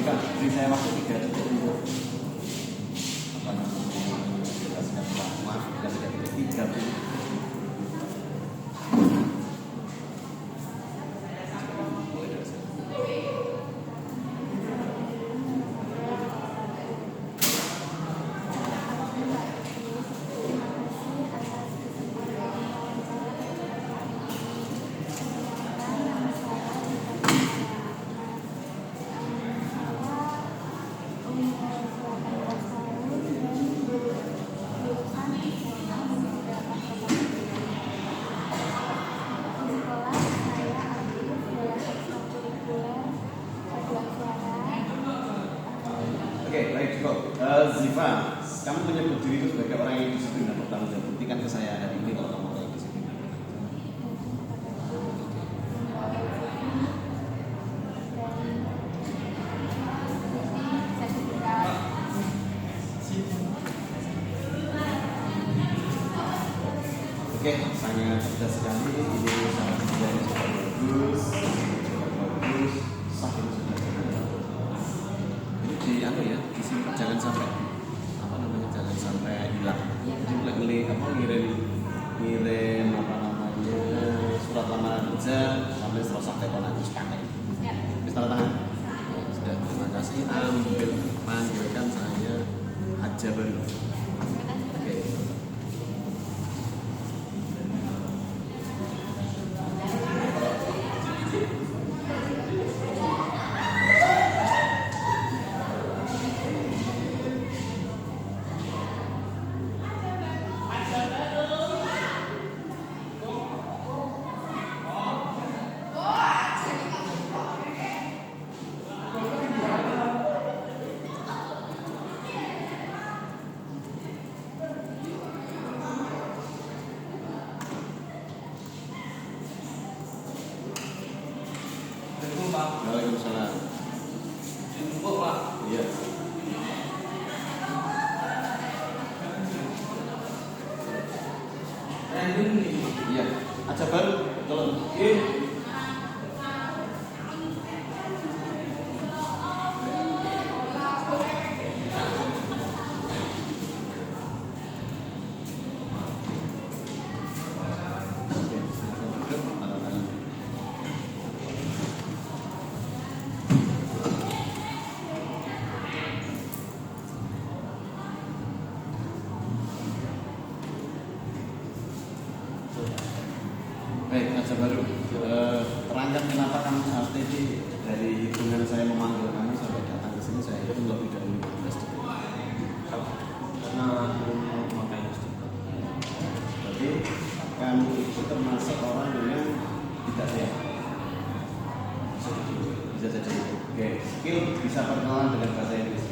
Jika beri saya waktu 3 detik untuk apa namanya menjelaskan maaf dan tidak 3 detik. Oke, baik, cukup. Ziva, kamu menyebut diri itu sebagai orang yang disiplin dan bertanggung jawab. Buktikan ke saya hari ini kalau kamu orang yang disiplin. Oke, sangat cerdas sekali. Ini sangat kerjanya sudah bagus, sah ini sudah sangat. Di apa ya, disimpan jangan sampai apa namanya, jangan sampai hilang. Jadi mulai ngirim apa namanya surat lamaran kerja sampai selesai telepon aku pakai. Bisa tanda tangan. Sudah, terima kasih. Panggilkan saya aja baru. Oke. Waalaikumsalam. Info Pak. Iya. Trending nih. Iya. Aja baru kalau baik, aja baru. Terancam kenapa kamu saat ini dari hitungan saya memanggil kamu sampai datang ke sini saya hitung lebih dari 15 detik. Karena belum memakai stiker. Jadi kamu itu termasuk orang yang tidak sehat. Bisa jadi. Oke, skill bisa perkenalan dengan bahasa Inggris.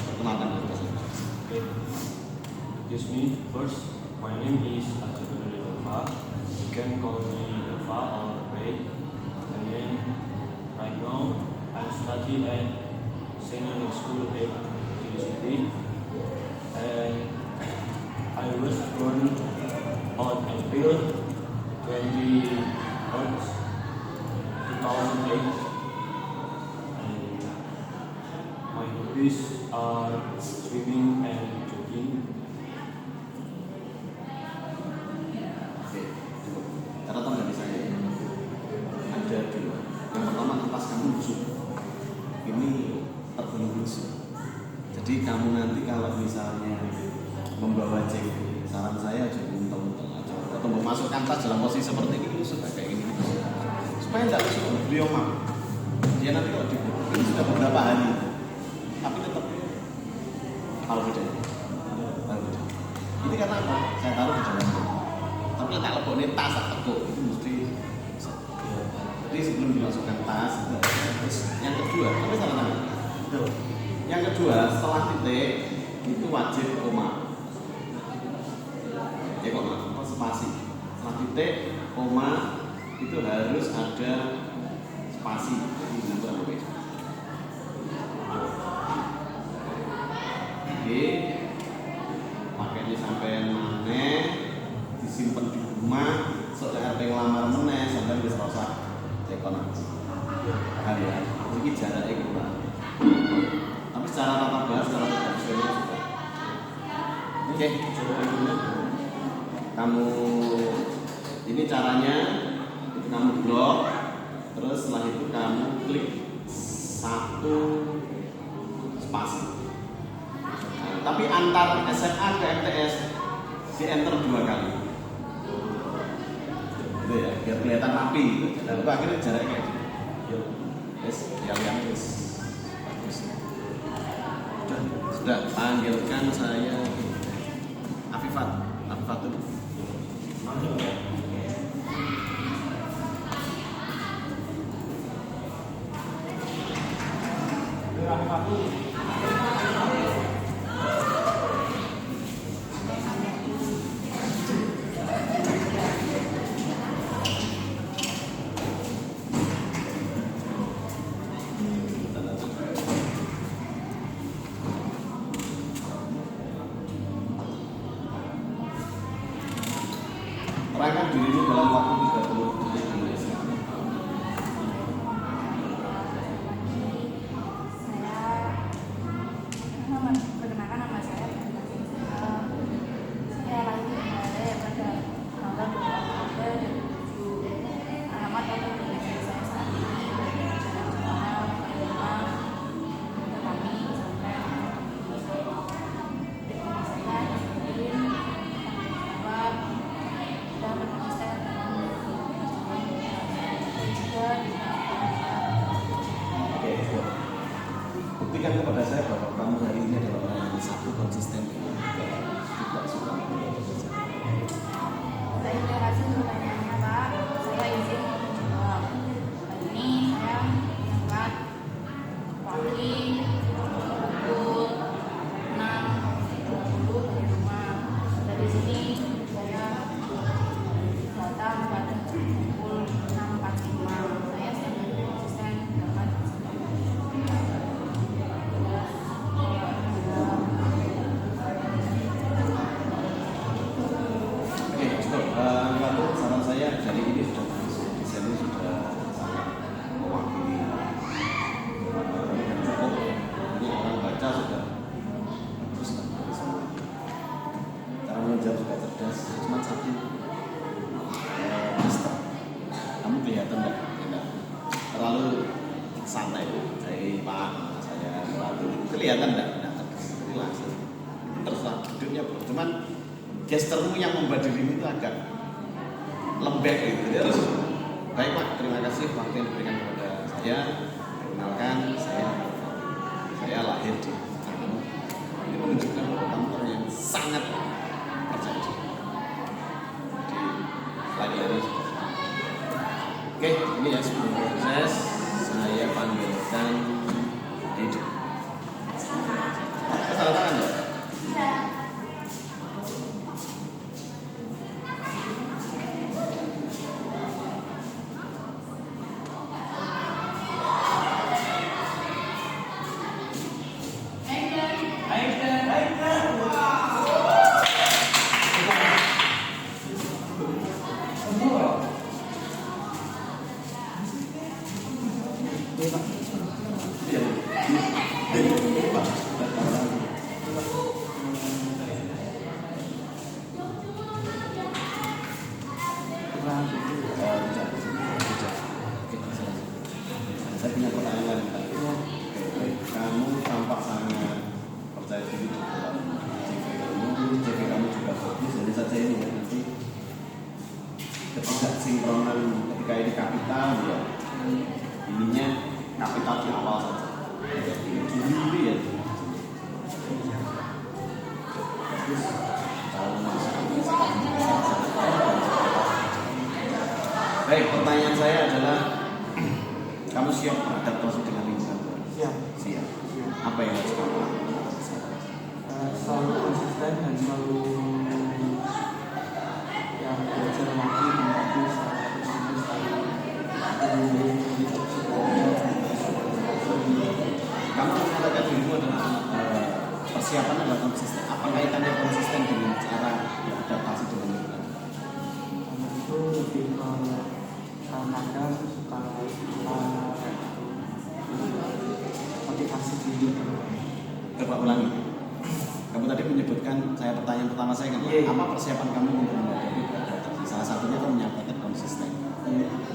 Perkenalkan dengan bahasa Inggris. Okay. Excuse me. First, my name is Ajabari Deva. You can call me Deva or Ray. And then right now I'm studying at senior school at university. And I was born on April 2008. And my hobbies are swimming and jogging. Oke, cukup. Catatan dari saya ada 2. Yang pertama, kertas kamu busuk. Ini terbelung busuk. Jadi kamu nanti kalau misalnya membawa CV, saran saya aja untung-untung aja. Atau memasukkan tas dalam posisi seperti ini, busuk kayak gini. Supaya tidak busuk, beliau mau. Dia nanti kalau dibuka, ini sudah beberapa hari, tapi tetap hal beda. Ini karena apa? Saya taruh di dalam. Tapi tak leboknya tas tak teguk itu mesti. Jadi sebelum dimasukkan tas itu. Terus yang kedua, tapi salah tangan. Yang kedua, setelah titik itu wajib koma. Ya koma, spasi. Setelah titik koma itu harus ada spasi. Jadi bentuk apa beda? Oke, pakainya sampai mana? Disimpan di rumah. Soalnya ada yang lamar meneh sampai bisa rasa tekon. Paham ya? Ini jaraknya kurang. Tapi secara tata bahasa, secara tata visualnya sudah. Oke, kamu ini caranya itu kamu blok, terus setelah itu kamu klik satu spasi. Nah, tapi antar SMA ke MTS di enter 2 kali. Gitu ya, biar kelihatan rapi gitu. Dan akhirnya jaraknya kayak gitu. Yes, kalian terus bagus. Sudah panggilkan saya Afifatul. Terangkan dirimu dalam waktu 30 detik Indonesia. Perkenalkan nama saya. Saya lahir di Bali pada tanggal 2 Oktober 2007. Alamat dan domisili saya saat ini berada di Jalan Cemara, Palembang, kami sampai saya Muslim, jawab dan berkonsisten dan juga Oke, buktikan kepada saya bahwa kamu hari ini adalah orang yang satu konsisten tidak suka bekerja. Baik, terima kasih untuk pertanyaannya Pak. Saya izin menjawab. Kali ini saya mengangkat pagi pukul 6.20 dari rumah. Dari sini saya datang pada pukul 6.45. Saya sangat konsisten dapat Oke, cukup. Lalu saran saya dari ini sudah desain ini sudah sangat mewakili. Cukup. Ini orang baca sudah bagus lah dari semua. Cara mengejar juga cerdas. Cuma satu master. Kamu kelihatan enggak terlalu santai. Saya Pak, saya Batu. Kelihatan enggak tegas. Jadi langsung. Terserah hidupnya bro. Cuman gesturmu yang membuat dirimu itu agak lembek gitu. Jadi harus baik Pak, terima kasih waktu yang diberikan kepada saya. Perkenalkan saya lahir di kamu. Ini menunjukkan bahwa kamu orang yang sangat percaya diri. Jadi lagi-lagi oke, ini ya sebelum proses saya panggilkan Dido. Salah tangan ya? Saya punya pertanyaan lain. Oke, kamu tampak sangat percaya diri di dalam CV kamu juga bagus. Jadi saja ini ya nanti ketidaksinkronan ketika ini kapital ya ininya kapital di awal saja. Jadi juli ya. Bagus. Kalau masuk baik, pertanyaan saya adalah kamu siap beradaptasi dengan lingkungan baru? Siap. Apa yang harus kamu lakukan? Selalu konsisten dan selalu ya belajar lagi menjadi Kamu mengatakan dirimu adalah persiapan adalah konsisten. Apa kaitannya konsisten dengan cara beradaptasi dengan lingkungan? karena itu lebih ke kadang suka motivasi sedikit. Coba ulangi. Kamu tadi menyebutkan, pertanyaan pertama saya kan, Iya. apa persiapan kamu untuk menghadapi beradaptasi? Salah satunya kamu menyampaikan konsisten.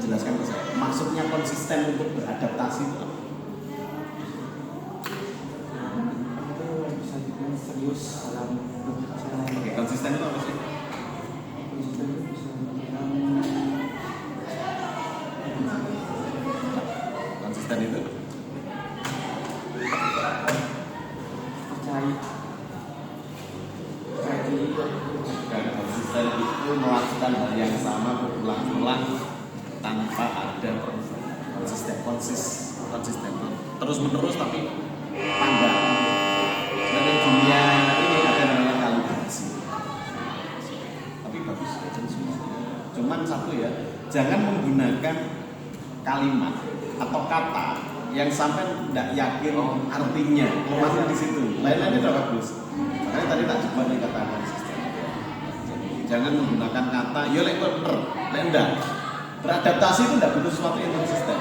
Jelaskan ke saya. Maksudnya konsisten untuk beradaptasi itu apa? Itu bisa dibilang serius dalam berbicara. Oke, konsisten itu apa sih? Konsisten itu bisa dibilang Konsisten itu percaya diri. dan konsisten itu melakukan hal yang sama berulang-ulang tanpa ada konsisten terus menerus tapi pandang. Dan di dunia ini ada namanya kalibrasi. Tapi bagus aja semua. Cuman satu ya, jangan menggunakan kalimat atau kata yang sampai tidak yakin artinya. Maksudnya di situ. Lain-lainnya tidak bagus. Makanya tadi tak coba nih kata konsisten. Jadi, jangan menggunakan kata, ya lek bener, lek enggak. Beradaptasi itu tidak butuh sesuatu yang konsisten.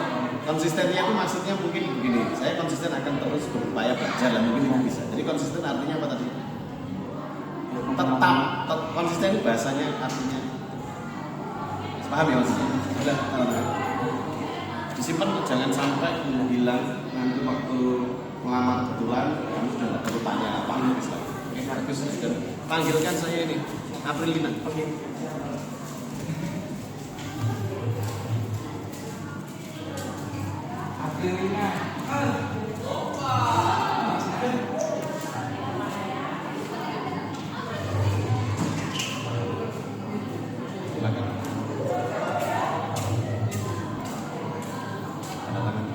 Konsistennya itu maksudnya mungkin begini. Saya konsisten akan terus berupaya belajar dan mungkin itu bisa. Jadi konsisten artinya apa tadi? Tetap konsisten itu bahasanya artinya. Paham ya maksudnya? Sudah, disimpan jangan sampai hilang nanti waktu melamar kebetulan kamu sudah tidak perlu tanya apa nulis lagi. Oke, bagus sudah. Panggilkan saya ini Aprilina. Oke. Aprilina. Silakan. Tanda tangan.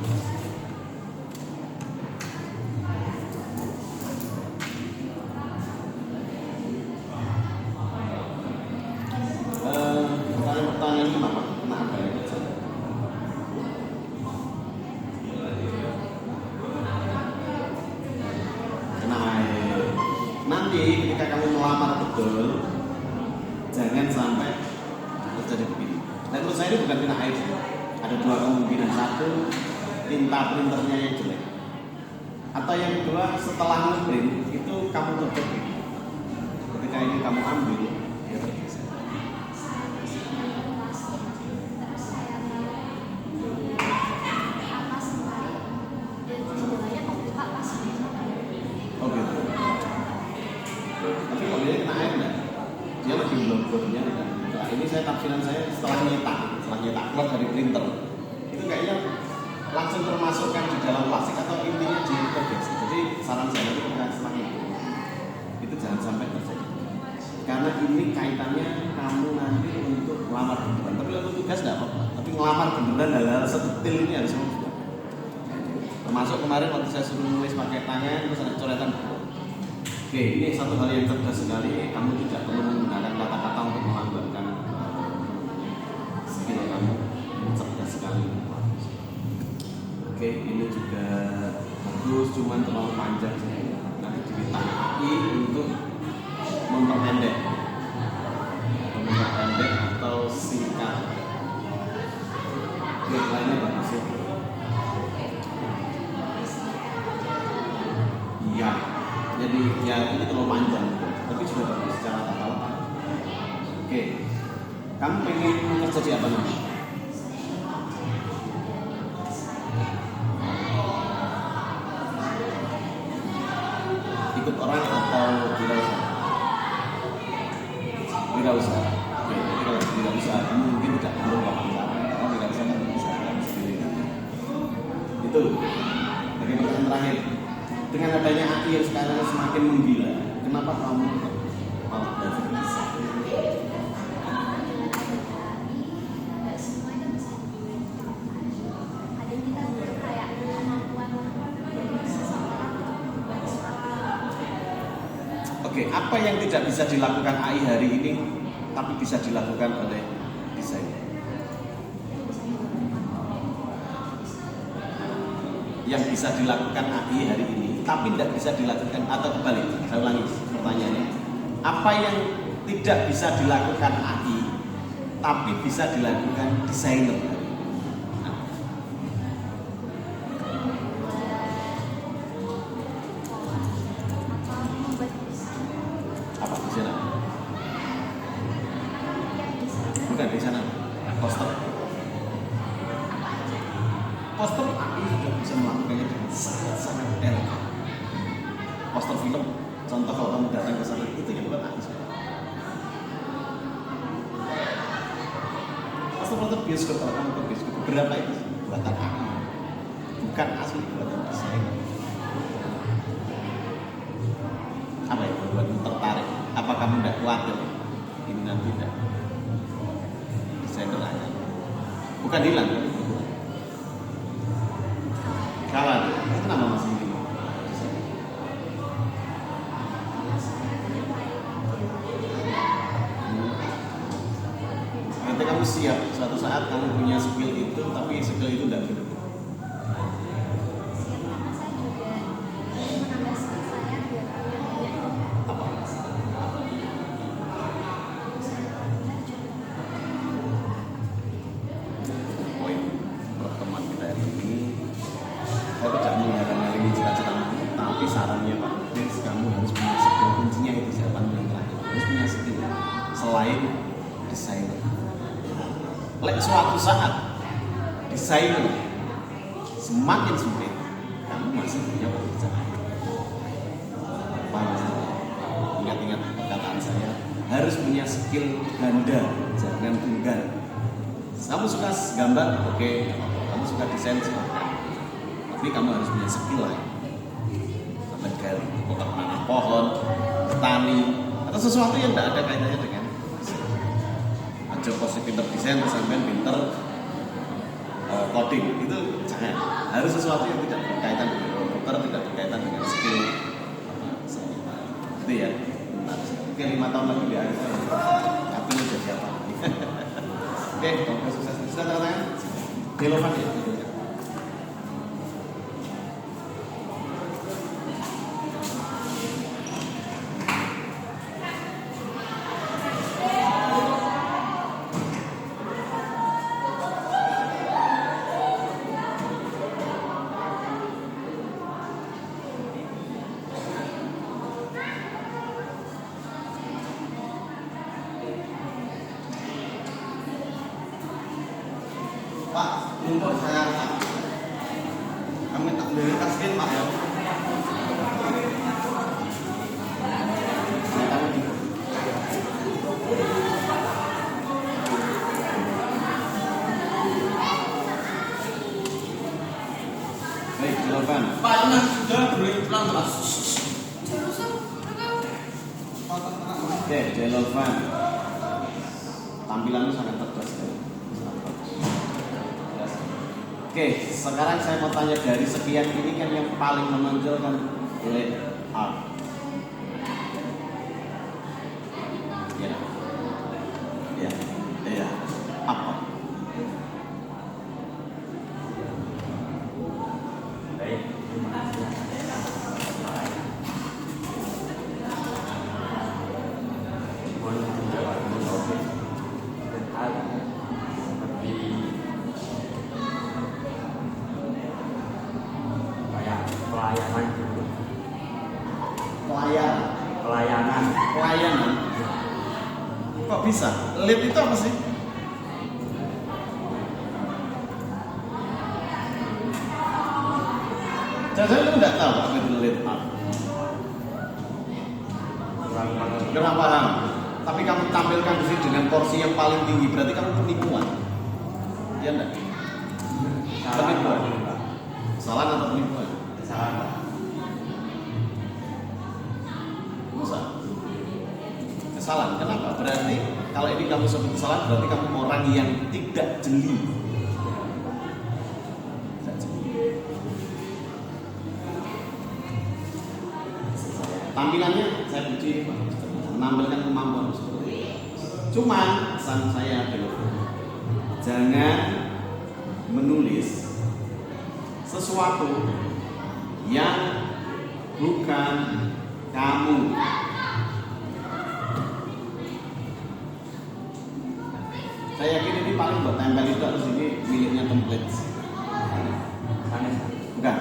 Pertanyaan ini kenapa? Kenapa ya? Nanti ketika kamu melamar betul, jangan sampai terjadi begini. Dan menurut saya ini bukan kena air. Ada dua kemungkinan. Satu, tinta printernya yang jelek. Atau yang kedua, setelah ngeprint itu kamu tutup. Ketika ini kamu ambil, ya bergeser. Oh gitu. Tapi kalau dia kena air enggak? Dia lagi blok-bloknya kan. Nah, ini saya tafsiran saya setelah nyetak keluar dari printer. Itu kayaknya langsung termasukkan di dalam plastik atau intinya di tergeser. Jadi saran saya itu setelah itu jangan sampai terjadi. Karena ini kaitannya kamu nanti untuk melamar beneran. Tapi untuk tugas enggak apa-apa. Tapi melamar beneran hal-hal sedetil ini harus membuat. Termasuk kemarin waktu saya suruh nulis pakai tangan terus ada coretan. Oke, ini satu hal yang cerdas sekali. Kamu tidak perlu menggunakan kata-kata untuk melambangkan skill kamu. Cerdas sekali. Oke, ini juga bagus, cuman terlalu panjang sih. Nanti ditangkapi untuk memperpendek atau singkat. Oke, lainnya bagus ya. Iya. Jadi ya ini terlalu panjang, tapi sudah bagus secara tata letak. Oke, kamu pengen kerja di apa nanti? Ikut orang atau wirausaha? Wirausaha. Oke, jadi kalau wirausaha kamu mungkin tidak perlu wawancara, karena wirausaha kan bisa sendiri. Itu. Bagi pertanyaan terakhir. Dengan adanya AI yang sekarang semakin menggila, kenapa kamu mau belajar desain? Oke, apa yang tidak bisa dilakukan AI hari ini, tapi bisa dilakukan oleh desain? Yang bisa dilakukan AI hari ini tapi tidak bisa dilakukan atau kebalik. Saya ulangi pertanyaannya. Apa yang tidak bisa dilakukan AI tapi bisa dilakukan desainer? Bukan di sana. Poster. Poster aku sudah bisa melakukannya dengan sangat-sangat elegan. Poster film, contoh kalau kamu datang ke sana itu yang buat aku. Poster bioskop kalau kamu ke bioskop berapa itu buatan aku, bukan asli buatan desain. Apa yang membuatmu tertarik? Apa kamu tidak khawatir ini nanti tidak desainer aja? Bukan hilang, kawan. Itu nama masih ini. Nanti kamu siap suatu saat kamu punya skill itu, tapi skill itu tidak benar. Poin pertemuan kita hari ini, saya tidak menghalang-halangi cita-citamu, tapi sarannya Pak Des, kamu harus punya skill. Kuncinya itu siapa yang terakhir, harus punya skill selain desainer. Suatu saat desainer semakin sulit, kamu masih punya pekerjaan. Ingat-ingat perkataan saya, harus punya skill ganda, jangan tunggal. Kamu suka gambar, oke. Kamu suka desain, silahkan. Tapi kamu harus punya skill lain. Menggali, menanam pohon, bertani, atau sesuatu yang tidak ada kaitannya dengan aja posisi pinter desain, sampai pinter coding, itu jangan. Harus sesuatu yang tidak berkaitan dengan komputer, tidak berkaitan dengan skill. Itu ya. Oke, 5 tahun lagi di akhir saya. Aku ini jadi apa? Oke, semoga sukses. Sudah tanda tangan? Delovan ya? Pak, untuk saya kami tak beri taskin Pak ya. Baik, jawaban. Pak, ini sudah boleh pulang Pak. Oke, jawaban. Tampilanmu sangat cerdas ya. Oke, sekarang saya mau tanya dari sekian ini kan yang paling menonjol kan layout. Ya. Ya. Ya. Apa? Baik. Mohon menjawab seperti pelayanan gitu. Pelayanan. Kok bisa? Lead itu apa sih? Jangan kamu nggak tahu apa itu lead up. Kurang paham. Tapi kamu tampilkan di sini dengan porsi yang paling tinggi, berarti kamu penipuan. Iya enggak? Penipuan. Kesalahan atau penipuan? Kesalahan. Kesalahan. Kenapa? Berarti kalau ini kamu sebut kesalahan, berarti kamu orang yang tidak jeli. Tidak jeli. Tampilannya saya puji menampilkan kemampuan seperti itu. Cuma pesan saya adalah jangan menulis sesuatu yang bukan kamu. Saya yakin ini paling buat tempel itu harus ini miliknya template. Bukan,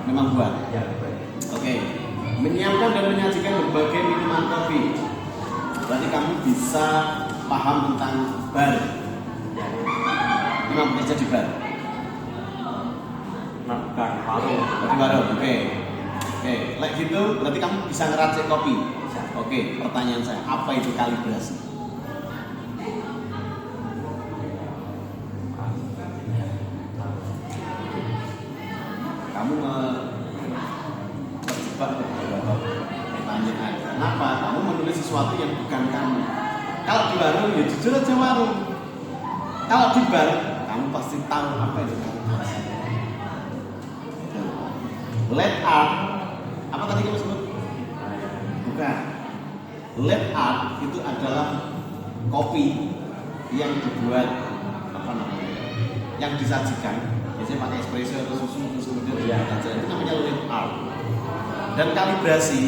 memang buat. Ya, betul. Oke. Menyiapkan dan menyajikan berbagai minuman kopi. Berarti kamu bisa paham tentang bar. kerja di bar? Bar warung. Di warung, oke. Oke, like gitu berarti kamu bisa ngeracik kopi. Oke, pertanyaan saya, apa itu kalibrasi? Kamu terjebak beberapa pertanyaan. Kenapa? Kamu menulis sesuatu yang bukan kamu. Kalau di warung, ya jujur aja warung. Kalau di bar, kamu pasti tahu apa itu kalibrasi. Late art, apa tadi kamu sebut? Bukan. Late art itu adalah kopi yang dibuat apa namanya? Yang disajikan, biasanya pakai espresso atau susu terus kemudian disajikan. Itu namanya late art. Dan kalibrasi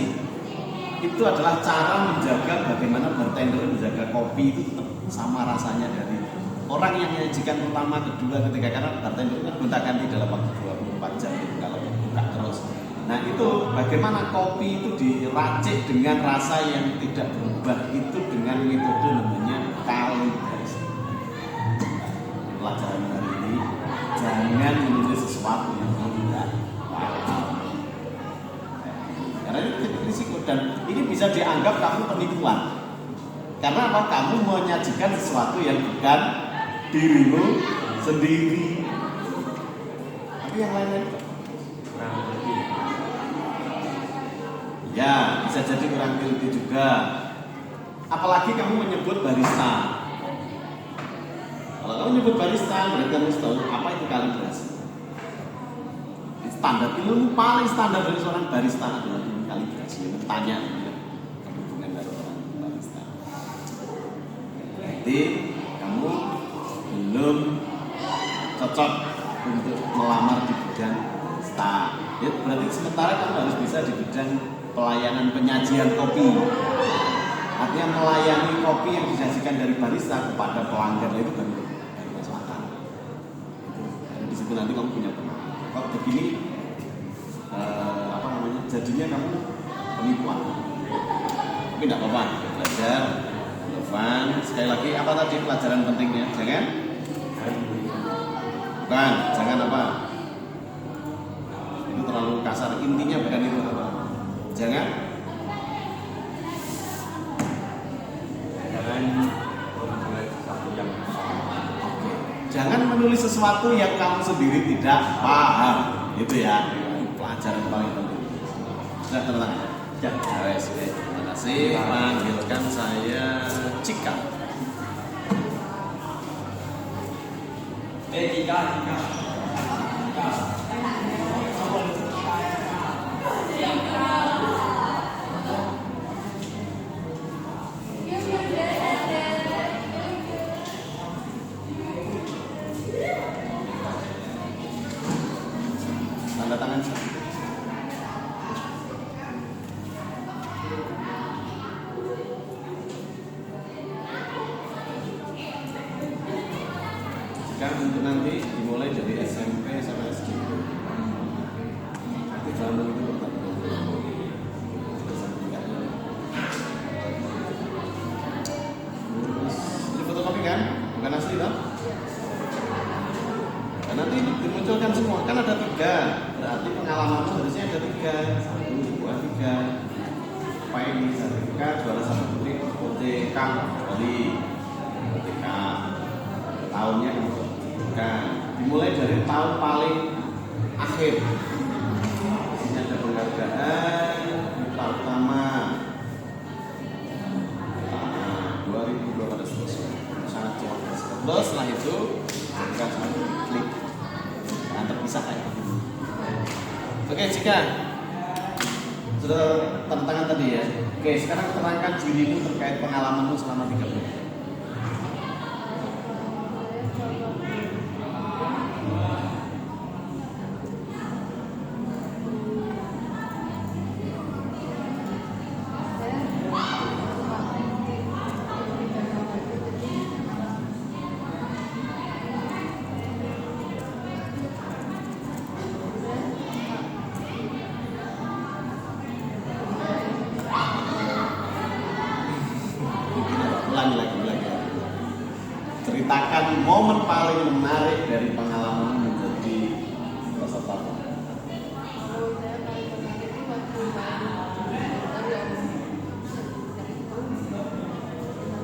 itu adalah cara menjaga bagaimana bartender menjaga kopi itu tetap sama rasanya dari orang yang menyajikan pertama, kedua, ketiga, karena bartender itu kan gonta-ganti dalam waktu 24 jam itu kalau buka terus. Nah itu bagaimana kopi itu diracik dengan rasa yang tidak berubah itu dengan metode namanya kalibrasi. Pelajaran hari ini, jangan menulis sesuatu yang tidak paham. Karena ini risiko dan ini bisa dianggap kamu penipuan. Karena apa? Kamu menyajikan sesuatu yang bukan dirimu sendiri. Tapi yang lain-lain ya bisa jadi kurang teliti juga. Apalagi kamu menyebut barista. Kalau kamu menyebut barista, berarti kamu harus tahu apa itu kalibrasi. Standar ilmu paling standar dari seorang barista adalah ilmu kalibrasi. Yang bertanya hubungan dari orang barista. Jadi kamu belum cocok untuk melamar di bidang staff. Ya, berarti sementara kamu harus bisa di bidang pelayanan penyajian kopi. Artinya melayani kopi yang disajikan dari barista kepada pelanggan itu baru masuk akal. Di situ nanti kamu punya pengalaman. Kalau begini, jadinya kamu penipuan. Tapi tidak apa-apa, belajar, relevan. Sekali lagi, apa tadi pelajaran pentingnya? Jangan apa? Itu terlalu kasar. Intinya bukan itu apa? Jangan menulis sesuatu yang kamu sendiri tidak paham. Itu ya, pelajaran paling penting. Sudah tenang. Ya, terima kasih. Panggilkan saya Cika. Cika. Tanda tangan. Sekarang untuk nanti dimulai dari SMP sampai SD. Kamu itu ini fotokopi kan? Bukan asli toh? Dan nanti dimunculkan semua, kan ada 3. Berarti pengalaman harusnya ada 3. 1, 2, 3. Apa ini? Sertifikat juara 1 putri OTK dari OTK. Tahunnya kan dimulai dari tahun paling akhir. Ini ada penghargaan tahun utama 2012 sangat jelas. Terus setelah itu bukan satu klik terpisah kayak gitu. Oke, Cika sudah tanda tangan tadi ya. Oke, sekarang terangkan dirimu terkait pengalamanmu selama 3 bulan. Ulangi lagi. ceritakan momen paling menarik dari pengalaman menjadi peserta pon. Kalau saya paling menarik itu waktu saya yang dimana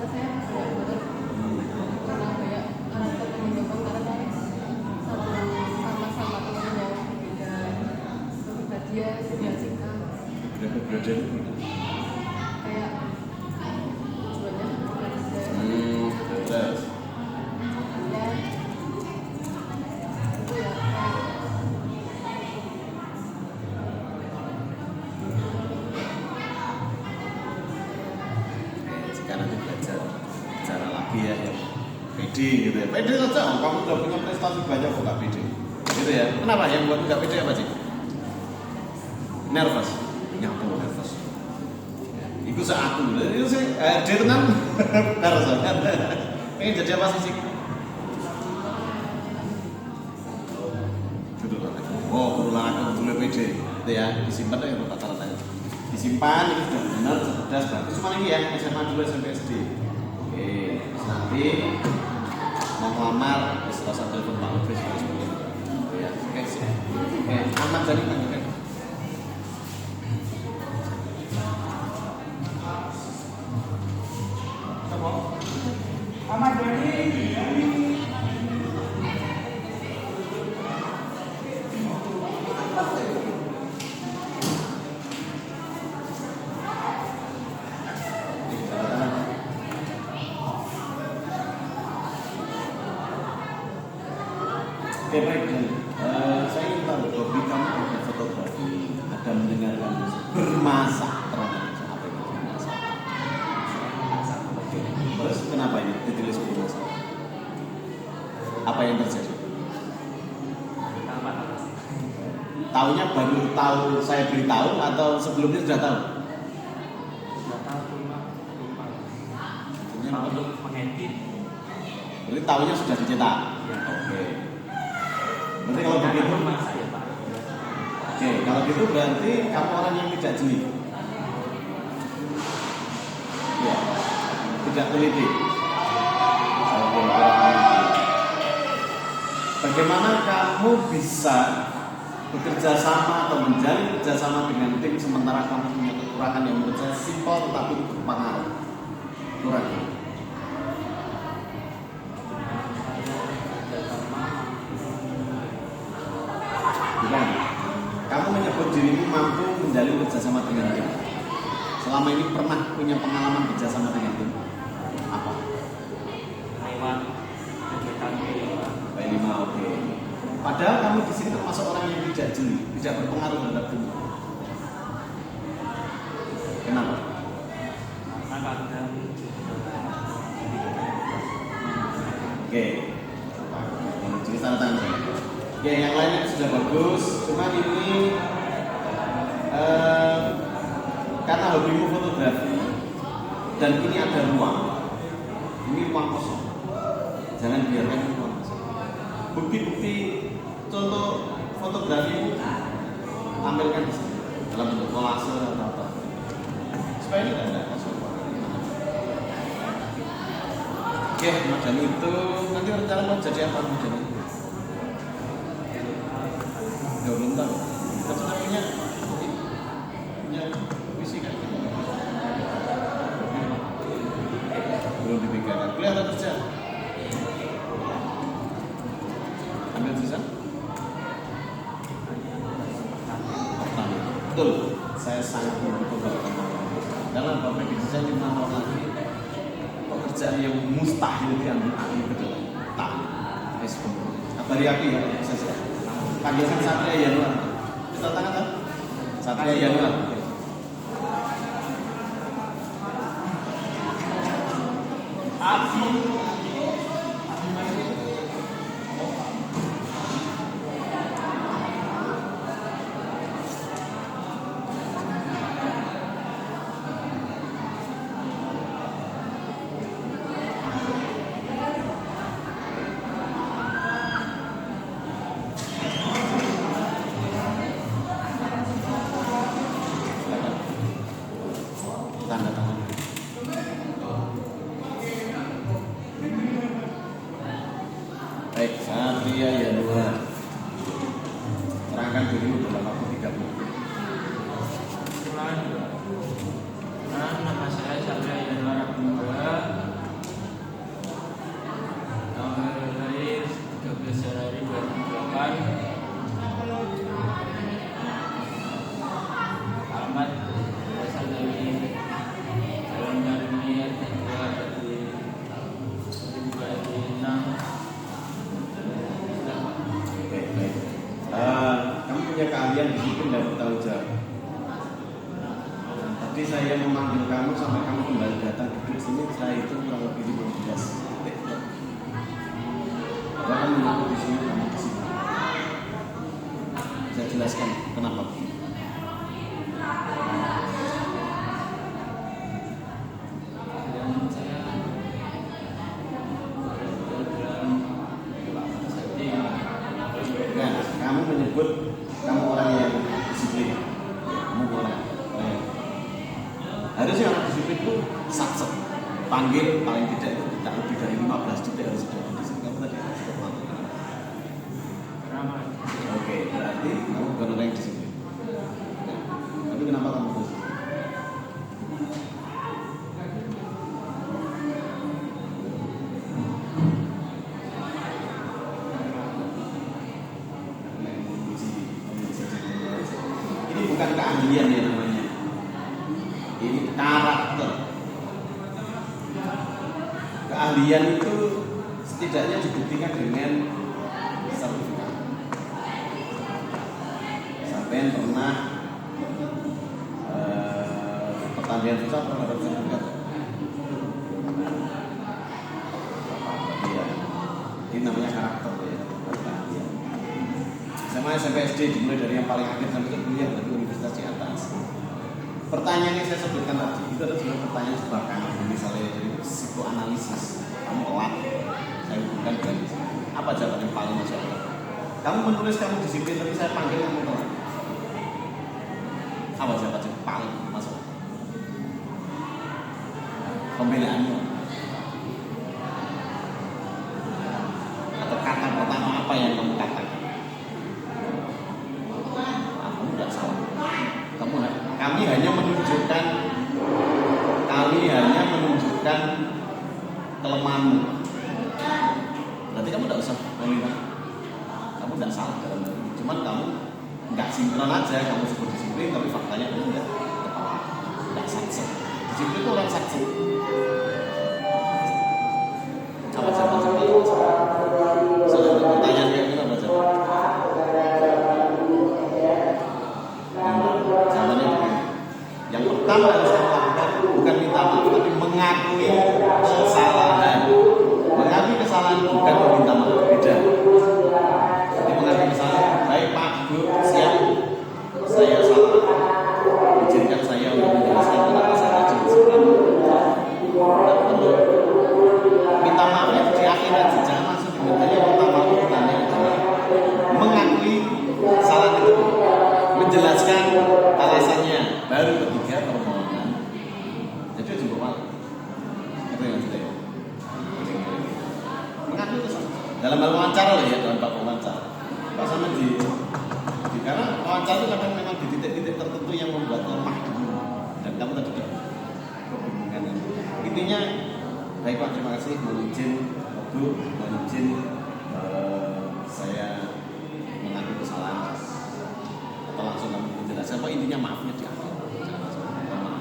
saya banyak banget karena banyak karakter teman-teman karena satu sama-sama teman yang berbeda kepribadian, beda sikap, Berbeda kayak tujuannya berbeda. terus Ya, itu ya kayak jika nanti belajar bicara lagi ya yang pede gitu ya. Pede saja, kamu udah punya prestasi banyak kok gak pede. Gitu ya. Kenapa yang buat gak pede apa sih? Nervous. Nyapu nervous. Iku aku. Itu sih dia tenan nervous kan. Pengen jadi apa sih? Judul apa? Oh, berulang aku dulu pede. Gitu ya. Disimpan aja rata-rata. Disimpan ini sudah benar, cerdas, bagus. Cuma ini ya SMA dulu SMP SD. Oke, terus nanti mau melamar di salah satu telepon Pak Lutfi seperti itu. Ya, oke sih. Oke, aman jadi kan? Oke. Ahmad Dhani. Oke baik, saya ingin tahu hobi kamu ada fotografi, ada mendengarkan musik, bermasak, ternyata apa itu bermasak? Oke, terus kenapa ini ditulis bermasak? Apa yang terjadi? Tahunya baru tahu saya beritahu atau sebelumnya sudah tahu? Untuk mengedit. Berarti tahunya sudah dicetak. Oke. Berarti kalau begitu, oke, kalau gitu berarti kamu orang yang tidak jeli. Ya, tidak teliti. Oke, kurang teliti. Bagaimana kamu bisa bekerja sama atau menjalin kerjasama dengan tim sementara kamu punya kekurangan yang menurut saya simpel tetapi berpengaruh? Kurang. Bukan. Kamu menyebut dirimu mampu menjalin kerjasama dengan tim. Selama ini pernah punya pengalaman kerjasama dengan tim? Apa? Lewat kegiatan P5, oke. Padahal kamu di sini termasuk orang yang tidak jeli, tidak berpengaruh terhadap tim. Kenapa? karena kadang Oke. Jadi tanda tangan. Oke, yang lainnya sudah bagus. Cuma ini karena hobimu fotografi dan ini ada ruang. Ini ruang kosong. Jangan biarkan ini ruang kosong. Bukti-bukti contoh fotografi tampilkan di sini dalam bentuk kolase atau apa. Supaya ini tidak ada kosong. Oke, macam itu nanti rencana mau jadi apa macam itu? Ya belum tahu. Kita sudah punya visi kan? Belum dipikirkan. Kuliah atau kerja? Ambil jurusan? Betul. Saya sangat mendukung Bapak. Karena Bapak di saya 5 tahun lagi pekerjaan yang mustahil diambil alih betul. Tak. Kabari aku ya, saya. Panggilan Satria Yanuar. Kita tangan kan? Satria Yanuar. Tanda tangan. Baik, Satria Yanuar. Terangkan dirimu dalam waktu 3 menit. Nama saya Satria Yanuar Abdullah. Tanggal lahir 13 Januari 2008. Alamat berasal dari Jalan Karunia 3 di dibuka di 6. Baik, baik. Kamu punya keahlian disiplin dan bertanggung jawab. Tadi saya memanggil kamu sampai kamu kembali datang duduk sini, saya itu kurang lebih 15 detik. Kamu menunggu di sini, kamu di sini. Saya jelaskan kenapa. Dan saya dalam setting. Nah, kamu menyebut kamu orang yang disiplin. Kamu orang. Harusnya orang disiplin itu satset. Panggil paling tidak itu tidak lebih dari 15 detik harus sudah di sini. Kamu tadi cukup lama. Ramai. Oke, berarti kamu bukan orang yang disiplin. Nah, tapi kenapa kamu disiplin? Ini bukan keahlian ya namanya. Ini karakter. Keahlian itu setidaknya dibuktikan dengan sertifikat. Sampai pernah pertandingan susah pernah dapat sertifikat. Iya. Ini namanya karakter ya. Keahlian. Sama SMP SD dimulai dari yang paling akhir sampai ke kuliah dari universitas di atas. Pertanyaan yang saya sebutkan tadi itu adalah sebenarnya pertanyaan sebagai misalnya dari psikoanalisis. Kamu telat, saya bukan dari apa jawaban yang paling masuk akal? Kamu menulis kamu disiplin tapi saya panggil kamu telat. Apa jawaban yang paling masuk akal? Pembelaannya atau kata pertama apa yang kamu katakan? Kamu tidak salah. Kami hanya menunjukkan kelemahanmu. Berarti kamu tidak usah meminta. Kamu tidak salah dalam hal ini. Cuman kamu nggak sinkron aja. Kamu sebut disiplin, tapi faktanya itu tidak saksen. Disiplin itu orang saksen. Apa jawaban? Selain pertanyaan kayak gitu apa jawaban? Jawabannya begini. Yang pertama harus kamu lakukan bukan minta maaf, tapi mengakui kesalahan. Mengakui kesalahan bukan meminta maaf, beda. Jadi mengakui kesalahan. Baik Pak, Bu, siap. Saya salah. Izinkan saya untuk menjelaskan kenapa saya jelaskan. Minta maafnya di akhir aja, jangan langsung dimintanya pertama urutannya adalah mengakui kesalahan itu, menjelaskan alasannya, baru ketiga permohonan. Jadi itu maaf. Itu yang kita mengakui kesalahan. Dalam hal wawancara ya, dalam bab wawancara. Pak sama karena wawancara itu kadang memang di titik-titik tertentu yang membuat lemah dan kamu tadi kebingungan. Intinya, baik Pak, terima kasih. Mohon izin, Bu, mohon izin saya mengakui kesalahan. Atau langsung kamu menjelaskan apa intinya, maafnya di akhir. Maaf.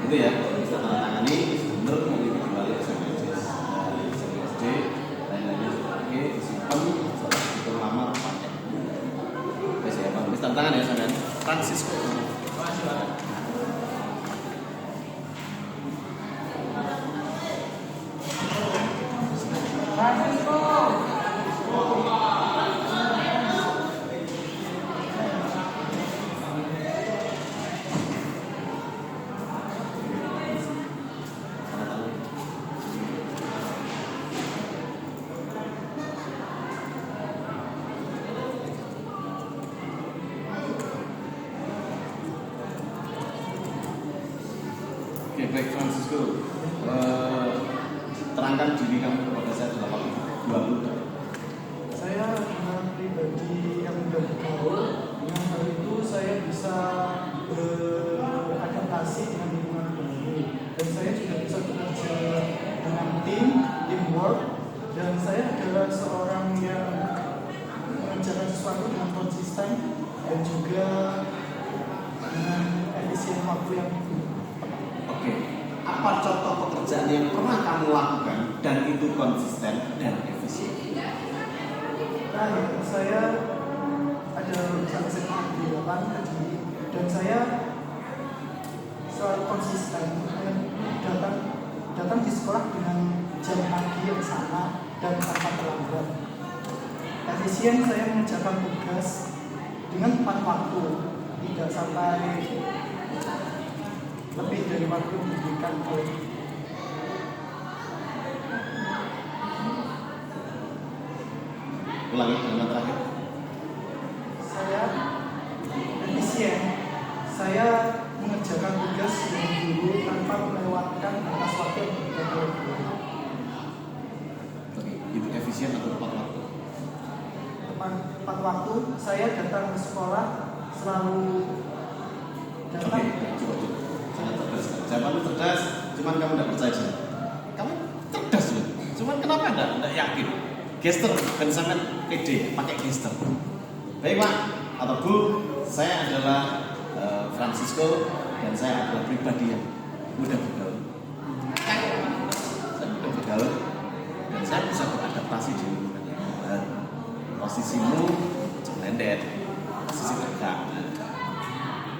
Itu ya, bisa tangani benar memiliki kembali SMS SD lain-lainnya sebagai disimpan itu lama pakai. Oke, saya Pak, bisa tangan ya sampean. Francisco. Makasih Pak. Oke, baik Francisco. Terangkan diri kamu kepada saya dalam waktu 20. Saya adalah pribadi yang mudah bergaul. Dengan hal itu saya bisa beradaptasi dengan lingkungan baru, dan saya juga bisa bekerja dengan teamwork, dan saya adalah seorang yang mengerjakan sesuatu dengan konsisten dan juga dengan efisien waktu yang Oke, apa contoh pekerjaan yang pernah kamu lakukan dan itu konsisten dan efisien? Nah, saya ada lulusan SMA di 8 Kediri, dan saya selalu konsisten datang di sekolah dengan jam pagi yang sama dan tanpa terlambat. Efisien, saya mengerjakan tugas dengan tepat waktu, tidak sampai lebih dari waktu yang diberikan oleh. Ulangi kalimat terakhir. Saya efisien. Saya mengerjakan tugas dengan dulu tanpa melewatkan batas waktu yang diberikan oleh guru. Oke, itu efisien atau tepat waktu? Tepat waktu, saya datang ke sekolah selalu datang. Oke, cukup. Sangat cerdas. Jawabanmu cerdas, cuman kamu tidak percaya diri. Kamu cerdas loh, cuman kenapa tidak yakin? Gesture, dan sangat pede, pakai gesture. Baik Pak atau Bu, saya adalah Francisco dan saya adalah pribadi yang mudah bergaul. Saya mudah bergaul dan saya bisa beradaptasi di lingkungan yang baru. Posisimu splendid, posisi tegak.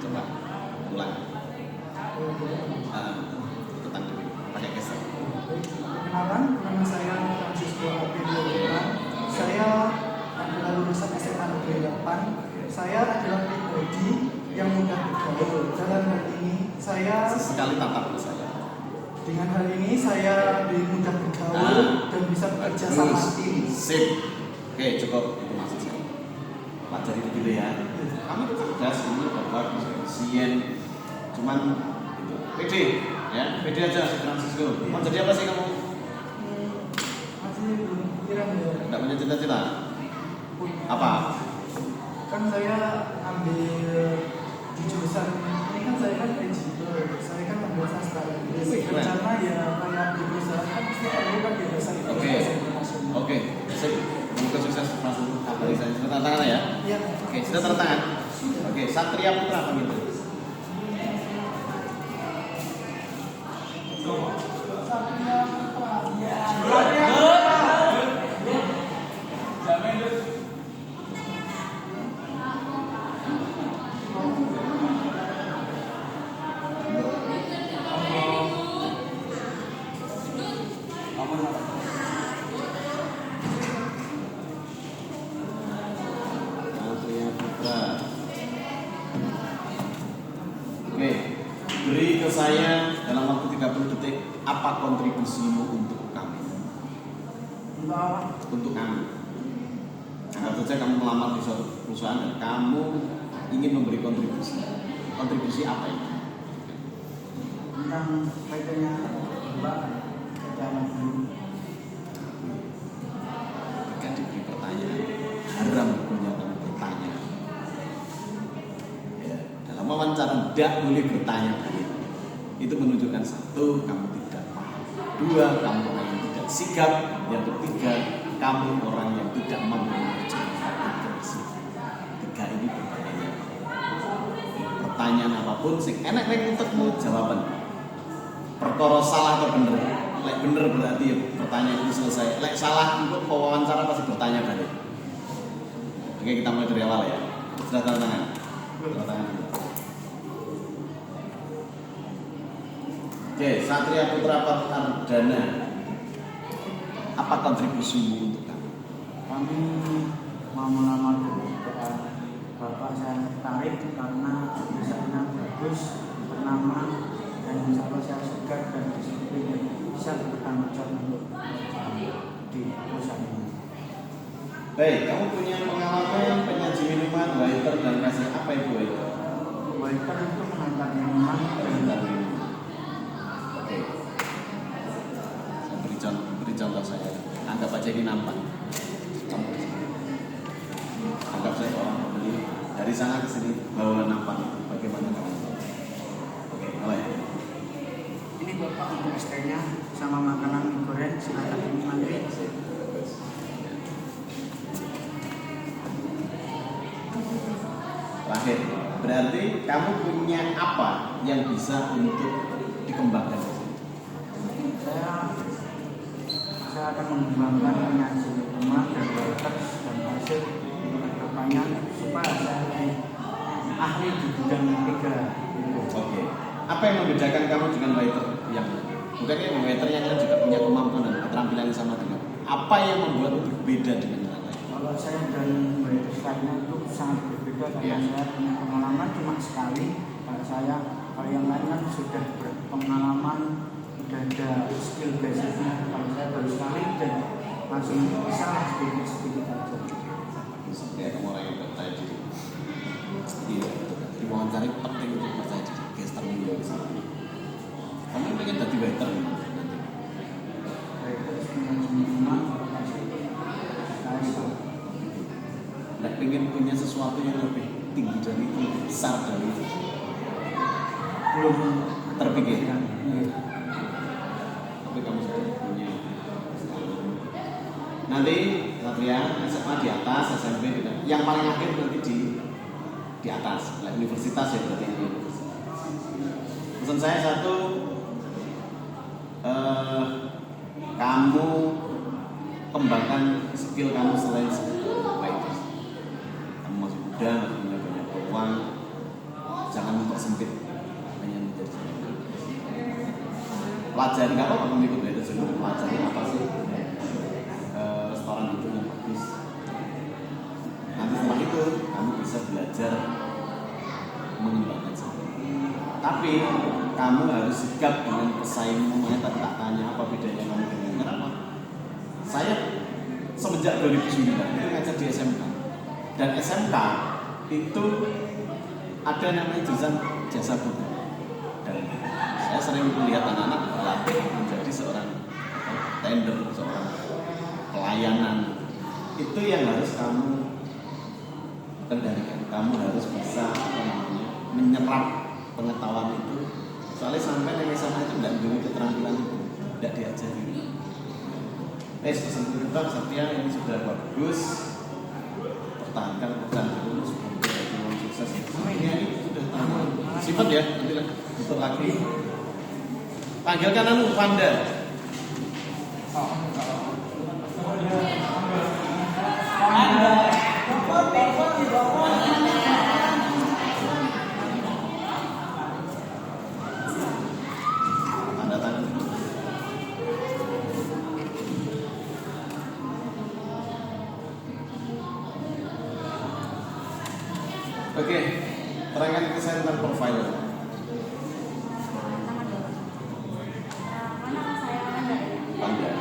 Coba ulang. Tentang diri, pakai gesture. Perkenalan, nama saya Francisco Apidiolita. Saya adalah lulusan SMA Negeri 8. Saya adalah pribadi yang mudah bergaul. Dalam hal ini saya Sesekali tatap saya. dengan hal ini saya lebih mudah bergaul dan bisa bekerja sama tim. Sip. Oke, cukup itu maksud saya. Pelajari itu dulu ya. Kamu itu cerdas, ini bagus, efisien. Cuman itu pede, ya pede aja Francisco. Mau jadi apa sih kamu? Masih belum pikiran ya. Tidak punya cita-cita? Apa? Kan saya ambil di jurusan ini, kan saya kan manajemen, saya kan ambil sastra Inggris. Wih, keren. Rencana ya kayak di perusahaan kan pasti perlu kan biasa Oke. Oke, sip. Semoga sukses Francisco. Kabari saya sudah tanda tangan ya. Iya. Oke, sudah tanda tangan. Oke, Satria Putra apa gitu? Satria Putra. Oke, beri ke saya dalam waktu 30 detik apa kontribusimu untuk kami? Untuk kami. Anggap saja kamu melamar di suatu perusahaan dan kamu ingin memberi kontribusi. Kontribusi apa itu? Tentang kaitannya Mbak dalam Ketika diberi pertanyaan, haram hukumnya kamu bertanya. Ya, dalam wawancara tidak boleh bertanya balik. Itu menunjukkan satu, kamu tidak paham. Dua, kamu orang yang tidak sigap. Yang ketiga, kamu orang yang tidak mampu mengerjakan informasi. Tiga ini berbahaya. Pertanyaan apapun, sing enak untukmu jawaban. Perkara salah atau bener. Lek bener berarti ya pertanyaan itu selesai. Lek salah untuk wawancara pasti bertanya balik. Oke, kita mulai dari awal ya. Sudah tanda tangan. Tanda tangan dulu. Oke, Satria Putra Ardana. Apa kontribusimu untuk kami? Kami mau melamar pekerjaan. Bapak saya tertarik karena desainnya bagus, bernama, dan insya Allah saya segar dan disiplin bisa bertanggung jawab untuk di perusahaan ini. Baik, kamu punya pengalaman penyaji minuman, waiter dan kasir. Apa itu waiter? Waiter itu mengantar minuman Waiter minuman. Oke. Saya beri contoh saya. Anggap aja ini nampan. Kamu di sini. Anggap saya seorang pembeli dari sana ke sini bawa nampan. Bagaimana kamu? Oke, mulai. Ini Bapak untuk es-tehnya sama makanan mie goreng, silakan dinikmati. Terakhir, berarti kamu punya apa yang bisa untuk dikembangkan? Saya akan mengembangkan penyaji rumah dan workers dan hasil untuk pertanyaan supaya saya lebih ahli di bidang 3 itu. Oke. Apa yang membedakan kamu dengan waiter yang bukannya yang waiter yang juga punya kemampuan dan keterampilan yang sama dengan? Apa yang membuat itu beda dengan orang lain? Kalau saya dan waiter lainnya itu sangat berbeda karena saya punya pengalaman cuma sekali. Kalau yang lain kan sudah berpengalaman, sudah ada skill basicnya. Kalau saya baru sekali dan langsung bisa sedikit aja. Seperti kamu orang yang percaya diri. Iya, di wawancara penting untuk percaya diri. Gestar menjadi salah. Kamu pengen jadi waiter nanti? Waiter memang Nggak pengen punya sesuatu yang lebih tinggi dari itu, besar dari itu. belum Terpikirkan. Iya. Tapi kamu sudah punya. Nanti Satria SMA di atas, SMP juga. Yang paling akhir nanti di atas, universitas ya berarti ini. Pesan saya satu, kamu kembangkan skill kamu selain waiter. Kamu masih muda, masih punya banyak peluang, jangan mempersempit hanya menjadi pelajari. Kalau kamu ikut waiter sebelum pelajari apa sih restoran itu yang bagus. Nanti setelah itu kamu bisa belajar mengembangkan sendiri. Tapi kamu harus sigap dengan pesaingmu. Makanya tadi tak tanya apa bedanya kamu dengan kenapa? Saya semenjak 2009 itu ngajar di SMK, dan SMK itu ada namanya jurusan jasa buku, dan saya sering melihat anak-anak berlatih menjadi seorang tender, seorang pelayanan. Itu yang harus kamu kendalikan. Kamu harus bisa menyerap pengetahuan itu. Soalnya sampai yang sama itu tidak punya keterampilan itu, tidak diajari. Pesan kita Satria ini sudah bagus. Pertahankan pekerjaan dulu sebelum jadi orang sukses. Ini sudah tahu. Simpan ya, nanti untuk lagi. Panggilkan anu Panda. Tanda tangan. Oke, terangkan ke saya tentang profiler. Panda.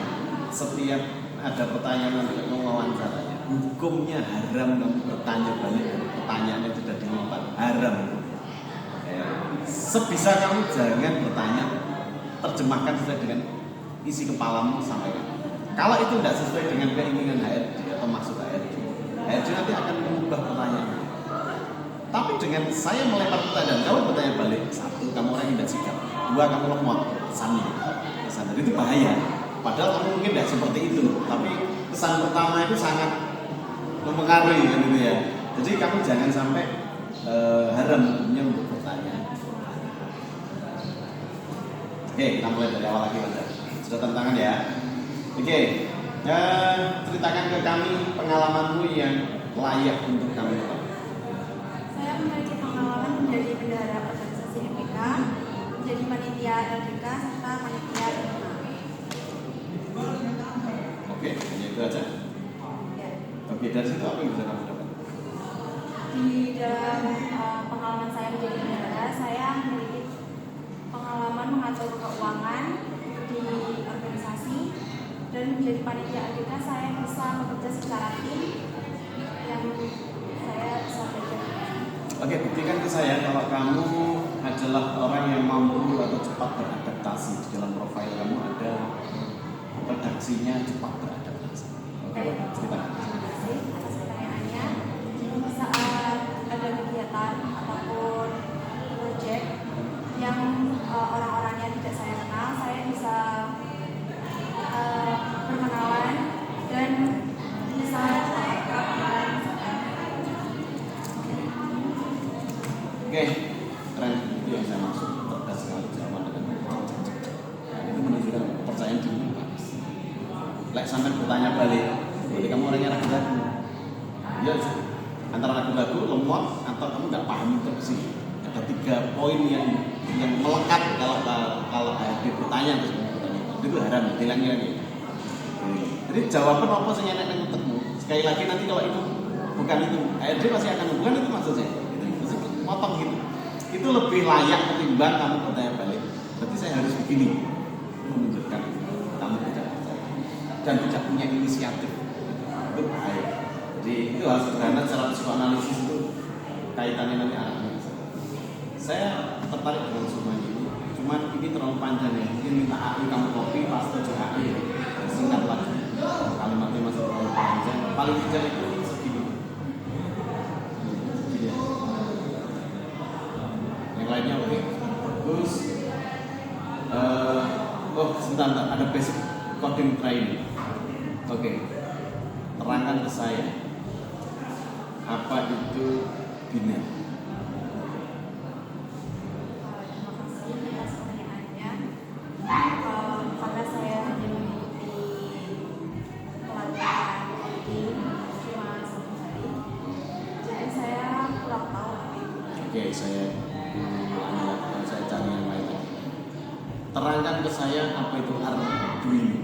Setiap ada pertanyaan nanti kamu wawancaranya, hukumnya haram kamu bertanya balik pertanyaan yang sudah dilempar, haram. Sebisa kamu jangan bertanya, terjemahkan sesuai dengan isi kepalamu, sampaikan. Kalau itu tidak sesuai dengan keinginan HRD atau maksud HRD nanti akan mengubah pertanyaan. Tapi dengan saya melempar pertanyaan, kamu bertanya balik, satu, kamu orang yang tidak sikap, dua, kamu lemot, kesan itu bahaya. Padahal kamu mungkin tidak seperti itu, tapi kesan pertama itu sangat mempengaruhi kan gitu ya. Jadi kamu jangan sampai haram hukumnya untuk bertanya. Oke, kita mulai dari awal lagi Mas. Sudah tantangan ya. Oke, ceritakan ke kami pengalamanmu yang layak untuk kami tahu. Saya memiliki pengalaman menjadi bendahara organisasi MPK, menjadi panitia LDK, serta panitia IMA. Oke, hanya itu aja. Ya. Oke, dari situ apa yang bisa kamu dapat? Di dalam pengalaman saya menjadi bendahara, saya memiliki pengalaman mengatur keuangan di organisasi, dan menjadi panitia LDK saya bisa bekerja secara tim yang saya bisa belajar. Oke, buktikan ke saya kalau kamu adalah orang yang mampu atau cepat beradaptasi. Di dalam profil kamu ada redaksinya cepat beradaptasi. Oke, ceritakan. Terima kasih atas pertanyaannya. Saat ada kegiatan ataupun proyek yang orang-orangnya tidak saya kenal, saya bisa berkenalan dan bisa Oke, keren. Itu yang saya maksud, cerdas sekali jawaban dengan nah, itu menunjukkan kepercayaan diri. Like sampai bertanya balik, berarti kamu orangnya ragu-ragu. Ya, antara ragu-ragu, lemot, atau kamu nggak paham instruksi. Ada 3 poin yang melekat kalau HRD bertanya terus kamu bertanya. Itu haram, hilang-hilang. Jadi jawaban apa sih yang enak untukmu? Sekali lagi nanti kalau itu bukan itu, HRD pasti akan bukan itu maksudnya. Potong gitu. Itu lebih layak ketimbang kamu bertanya balik. Berarti saya harus begini. Menunjukkan kamu tidak percaya dan tidak punya inisiatif. Itu bahaya. Jadi itu harus sederhana secara psikoanalisis itu kaitannya nanti anak-anak. Saya tertarik dengan semua ini. Cuman ini terlalu panjang ya. Mungkin minta AI kamu copy pas tujuh AI ya. Singkat lagi. Kalimatnya masih terlalu panjang. Paling tidak itu segini. Gini ya. Lainnya oke, bagus. Sebentar, ada basic coding training. Oke, terangkan ke saya apa itu biner. Terima kasih atas pertanyaannya. Karena saya hanya mengikuti pelatihan coding cuma 1 hari, jadi saya kurang tahu apa itu. Oke, saya cari yang lain. Terangkan ke saya apa itu Arduino.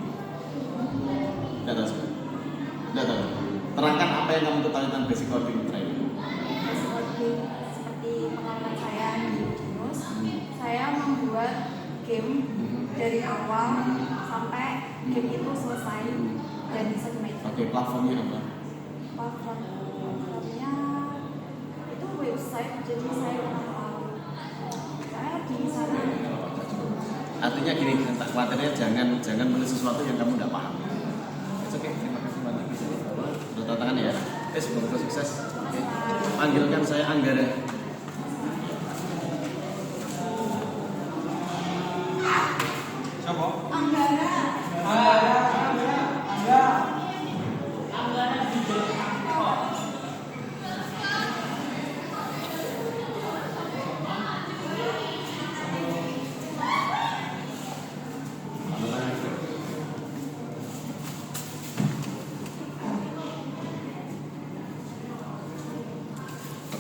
Tidak tahu. Terangkan apa yang kamu ketahui tentang basic coding training. Seperti pengalaman saya di Binus, saya membuat game dari awal sampai game itu selesai dan bisa dimainkan. Oke, platformnya apa? Platformnya itu website, jadi saya kurang tahu. Saya di sana. Artinya gini, tak khawatirnya jangan menulis sesuatu yang kamu tidak paham. Oke, terima kasih banyak bisa dibawa. Sudah tantangan ya. Semoga sukses. Oke. Panggilkan saya Anggara. Siapa?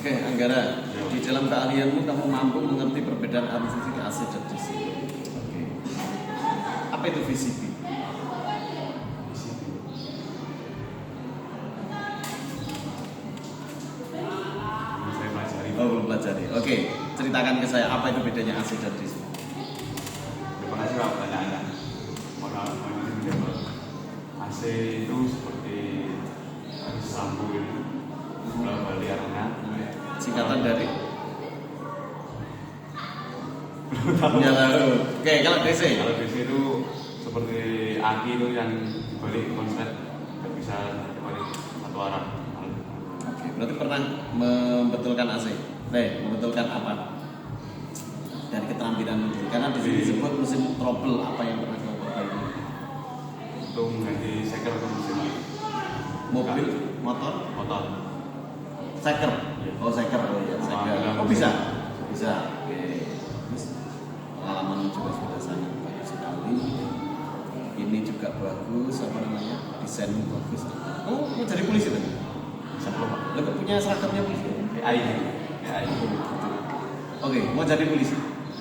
Oke, Anggara, di dalam keahlianmu kamu mampu mengerti perbedaan arus fisik AC dan DC. Oke. Apa itu VCP? Saya pelajari. Oh, belum pelajari. Oke, ceritakan ke saya apa itu bedanya AC dan DC. Terima kasih Pak pertanyaannya. Mohon maaf ini menjawab. AC itu seperti arus lampu ini, bola balik arahnya. Singkatan dari? Ya tahu. Oke, kalau DC? Kalau DC itu seperti aki itu yang dibalik konslet, nggak bisa dibalik satu arah. Oke, berarti pernah membetulkan AC? Membetulkan apa? Dari keterampilan itu. Karena di sini disebut mesin trouble, apa yang pernah kamu perbaiki? Untuk mengganti seker mesin Mobil, motor, seker. Oh seker, oh iya seker. Oh bisa, bisa. Oke. Pengalaman juga sudah sangat bagus sekali. Ini juga bagus, apa namanya? Desainmu bagus. Oh mau jadi polisi tadi? sebelum Lo kok punya seragamnya polisi? AI. Oke, mau jadi polisi?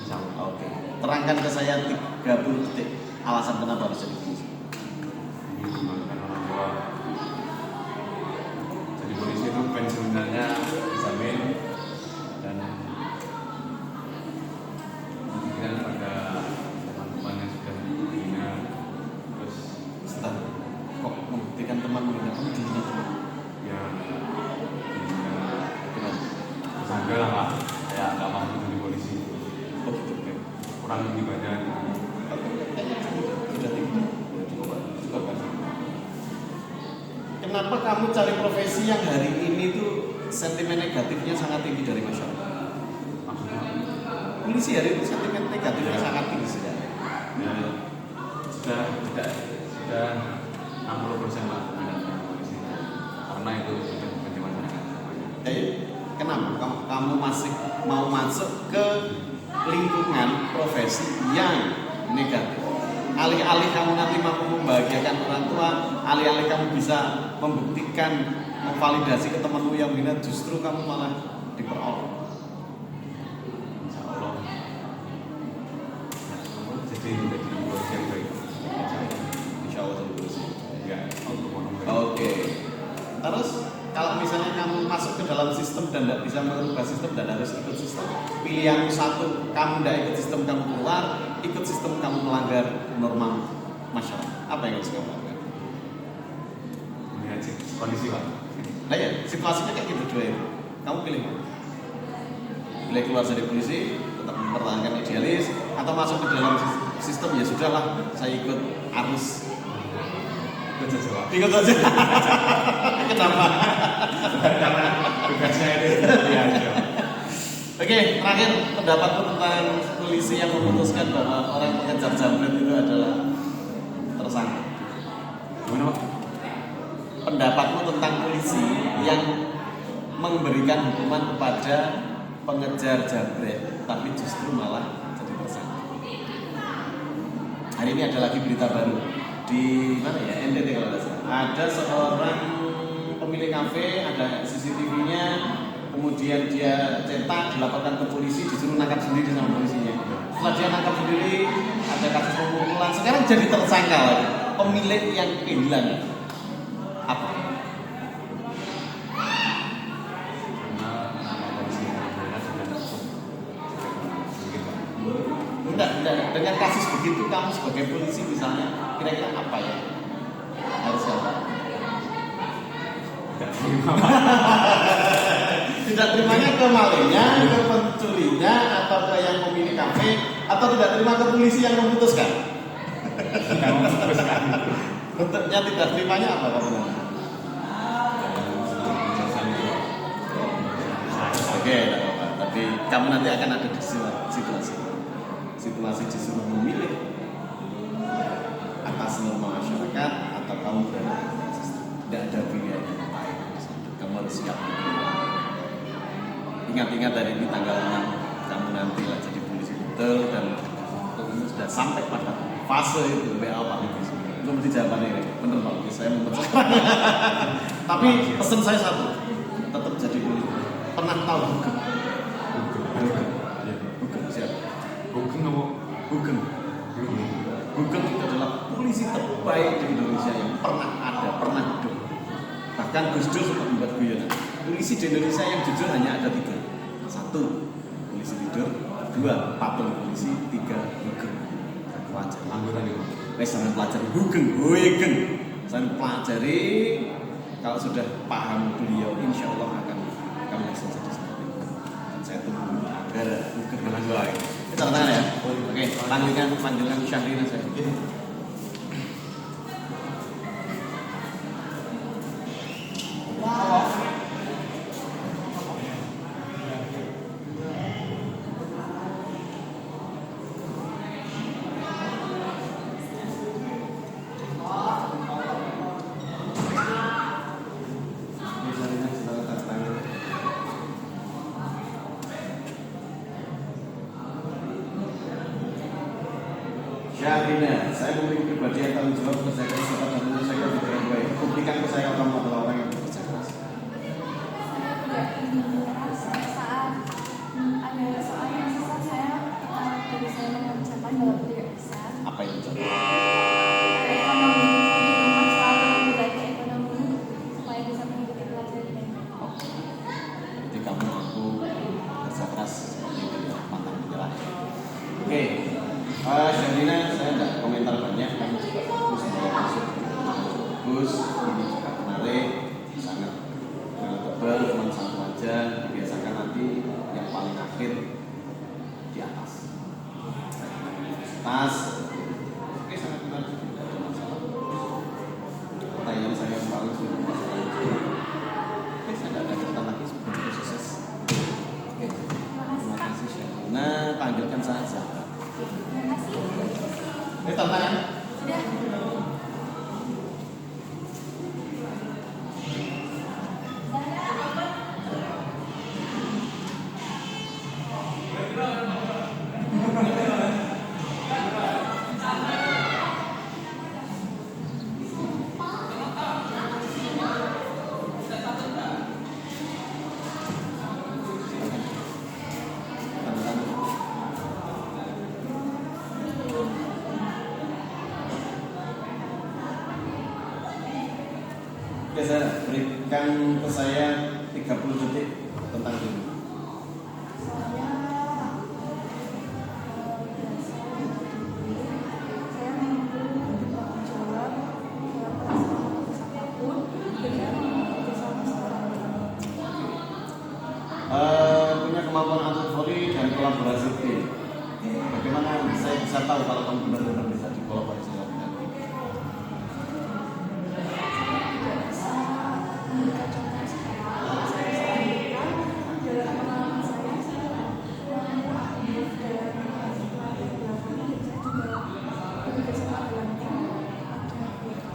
Sama. Oke. Terangkan ke saya 30 detik alasan kenapa harus jadi polisi. Ini dimakan orang tua. Jadi polisi itu pensiunannya dijamin dan memberikan pada teman-teman yang sudah dibina. Terus Setelah kok membuktikan teman menghina kamu dihina teman. ya dibina Kenapa? tersangka lah Pak. Kayak nggak mampu jadi polisi. Oh gitu. Oke. Kurang tinggi badan. Kayaknya sudah tinggi. Coba. kenapa kamu cari profesi yang hari ini tuh sentimen negatifnya sangat tinggi dari masyarakat? Maksudnya Polisi hari ini sentimen negatifnya sangat tinggi sih. ya, sudah 60% lah minatnya polisi karena itu sudah ganti masyarakat. Kenapa kamu masih mau masuk ke lingkungan profesi yang negatif? Alih-alih kamu nanti mampu membahagiakan orang tua, alih-alih kamu bisa membuktikan, memvalidasi ke temanmu yang minat, justru kamu malah diperolok. Insya Allah jadi polisi yang baik. Insya Allah terus. Ya, untuk orang Oke. Terus kalau misalnya kamu masuk ke dalam sistem dan tidak bisa merubah sistem dan harus ikut sistem, pilihan satu, kamu tidak ikut sistem, kamu keluar, ikut sistem, kamu melanggar norma masyarakat. Apa yang harus kamu lakukan? melihat kondisi Pak. Nah ya, situasinya kayak gitu dua itu. Kamu pilih mana? Pilih keluar dari polisi, tetap mempertahankan idealis, atau masuk ke dalam sistem, ya sudahlah, saya ikut arus. Ikut saja Pak. Ikut aja. Kenapa? Karena tugasnya itu seperti aja. Oke, terakhir pendapatmu tentang polisi yang memutuskan bahwa orang pengejar jambret itu adalah tersangka. Gimana Pak? Pendapatmu tentang polisi yang memberikan hukuman kepada pengejar jambret, tapi justru malah jadi tersangka. Hari ini ada lagi berita baru di mana ya, NTT kalau tidak salah. Ada seorang pemilik kafe, ada CCTV-nya, kemudian dia cetak, dilaporkan ke polisi, disuruh nangkap sendiri sama polisinya. Setelah dia nangkap sendiri, ada kasus pemukulan, sekarang jadi tersangka lagi. Pemilik yang kehilangan apa? Karena nama polisi yang berbeda sudah cukup mungkin Pak. Enggak, dengan kasus begitu kamu sebagai polisi misalnya, kira-kira apa ya? Harus apa? Tidak terima Pak. Tidak terimanya ke malingnya, ke pencurinya, atau ke yang pemilik kafe, atau tidak terima ke polisi yang memutuskan? Yang memutuskan. Bentuknya tidak terimanya apa kamu? Oke, tidak apa-apa. Tapi kamu nanti akan ada di situasi disuruh memilih atas norma masyarakat atau kamu berada di dalam sistem. Tidak ada pilihan yang lain. Kamu harus siap. Ingat-ingat dari ini tanggal 6 kamu nanti lah jadi polisi betul dan kamu sudah sampai pada fase itu WA Pak Lukis. Itu mesti jawabannya ini. Bener Pak Lukis, saya mau sekarang. Tapi pesan saya satu, tetap jadi polisi. Pernah tahu Hugeng? Hugeng siapa? Hugeng apa? Hugeng. Hugeng itu adalah polisi terbaik di Indonesia yang pernah ada, pernah hidup. Bahkan Gus Dur sempat membuat guyonan. Polisi di Indonesia yang jujur hanya ada 3. 1, polisi tidur. 2, patung polisi. 3, Hugeng. Pelajari. Anggota ini Pak. Sampai pelajari Hugeng. Sampai pelajari. Kalau sudah paham beliau, insya Allah akan kamu bisa jadi seperti itu. Dan saya tunggu agar Hugeng dengan baik. Kita tangan ya. Oke, panggilan Syahrina saya. Syahrina, saya memiliki pribadi yang tanggung jawab kerja keras dan menyelesaikan dengan baik. Buktikan ke saya kamu adalah orang yang bekerja keras. Tidak menyerah saat ada soal yang susah saya dari saya mengerjakan dalam tidak bisa. Apa itu contoh? Ekonomi di rumah selalu menggunakan ekonomi supaya bisa mengikuti pelajaran dengan baik. Jadi kamu mampu kerja keras seperti itu ya, pantang menyerah. Oke, Syahrina, saya tidak komentar banyak, kamu juga bagus, saya masuk Oke, saya berikan ke saya 30 detik tentang ini. Punya kemampuan atlet voli dan kolaborasi tim. Bagaimana saya bisa tahu kalau kamu benar-benar bisa dikolaborasi dengan tim?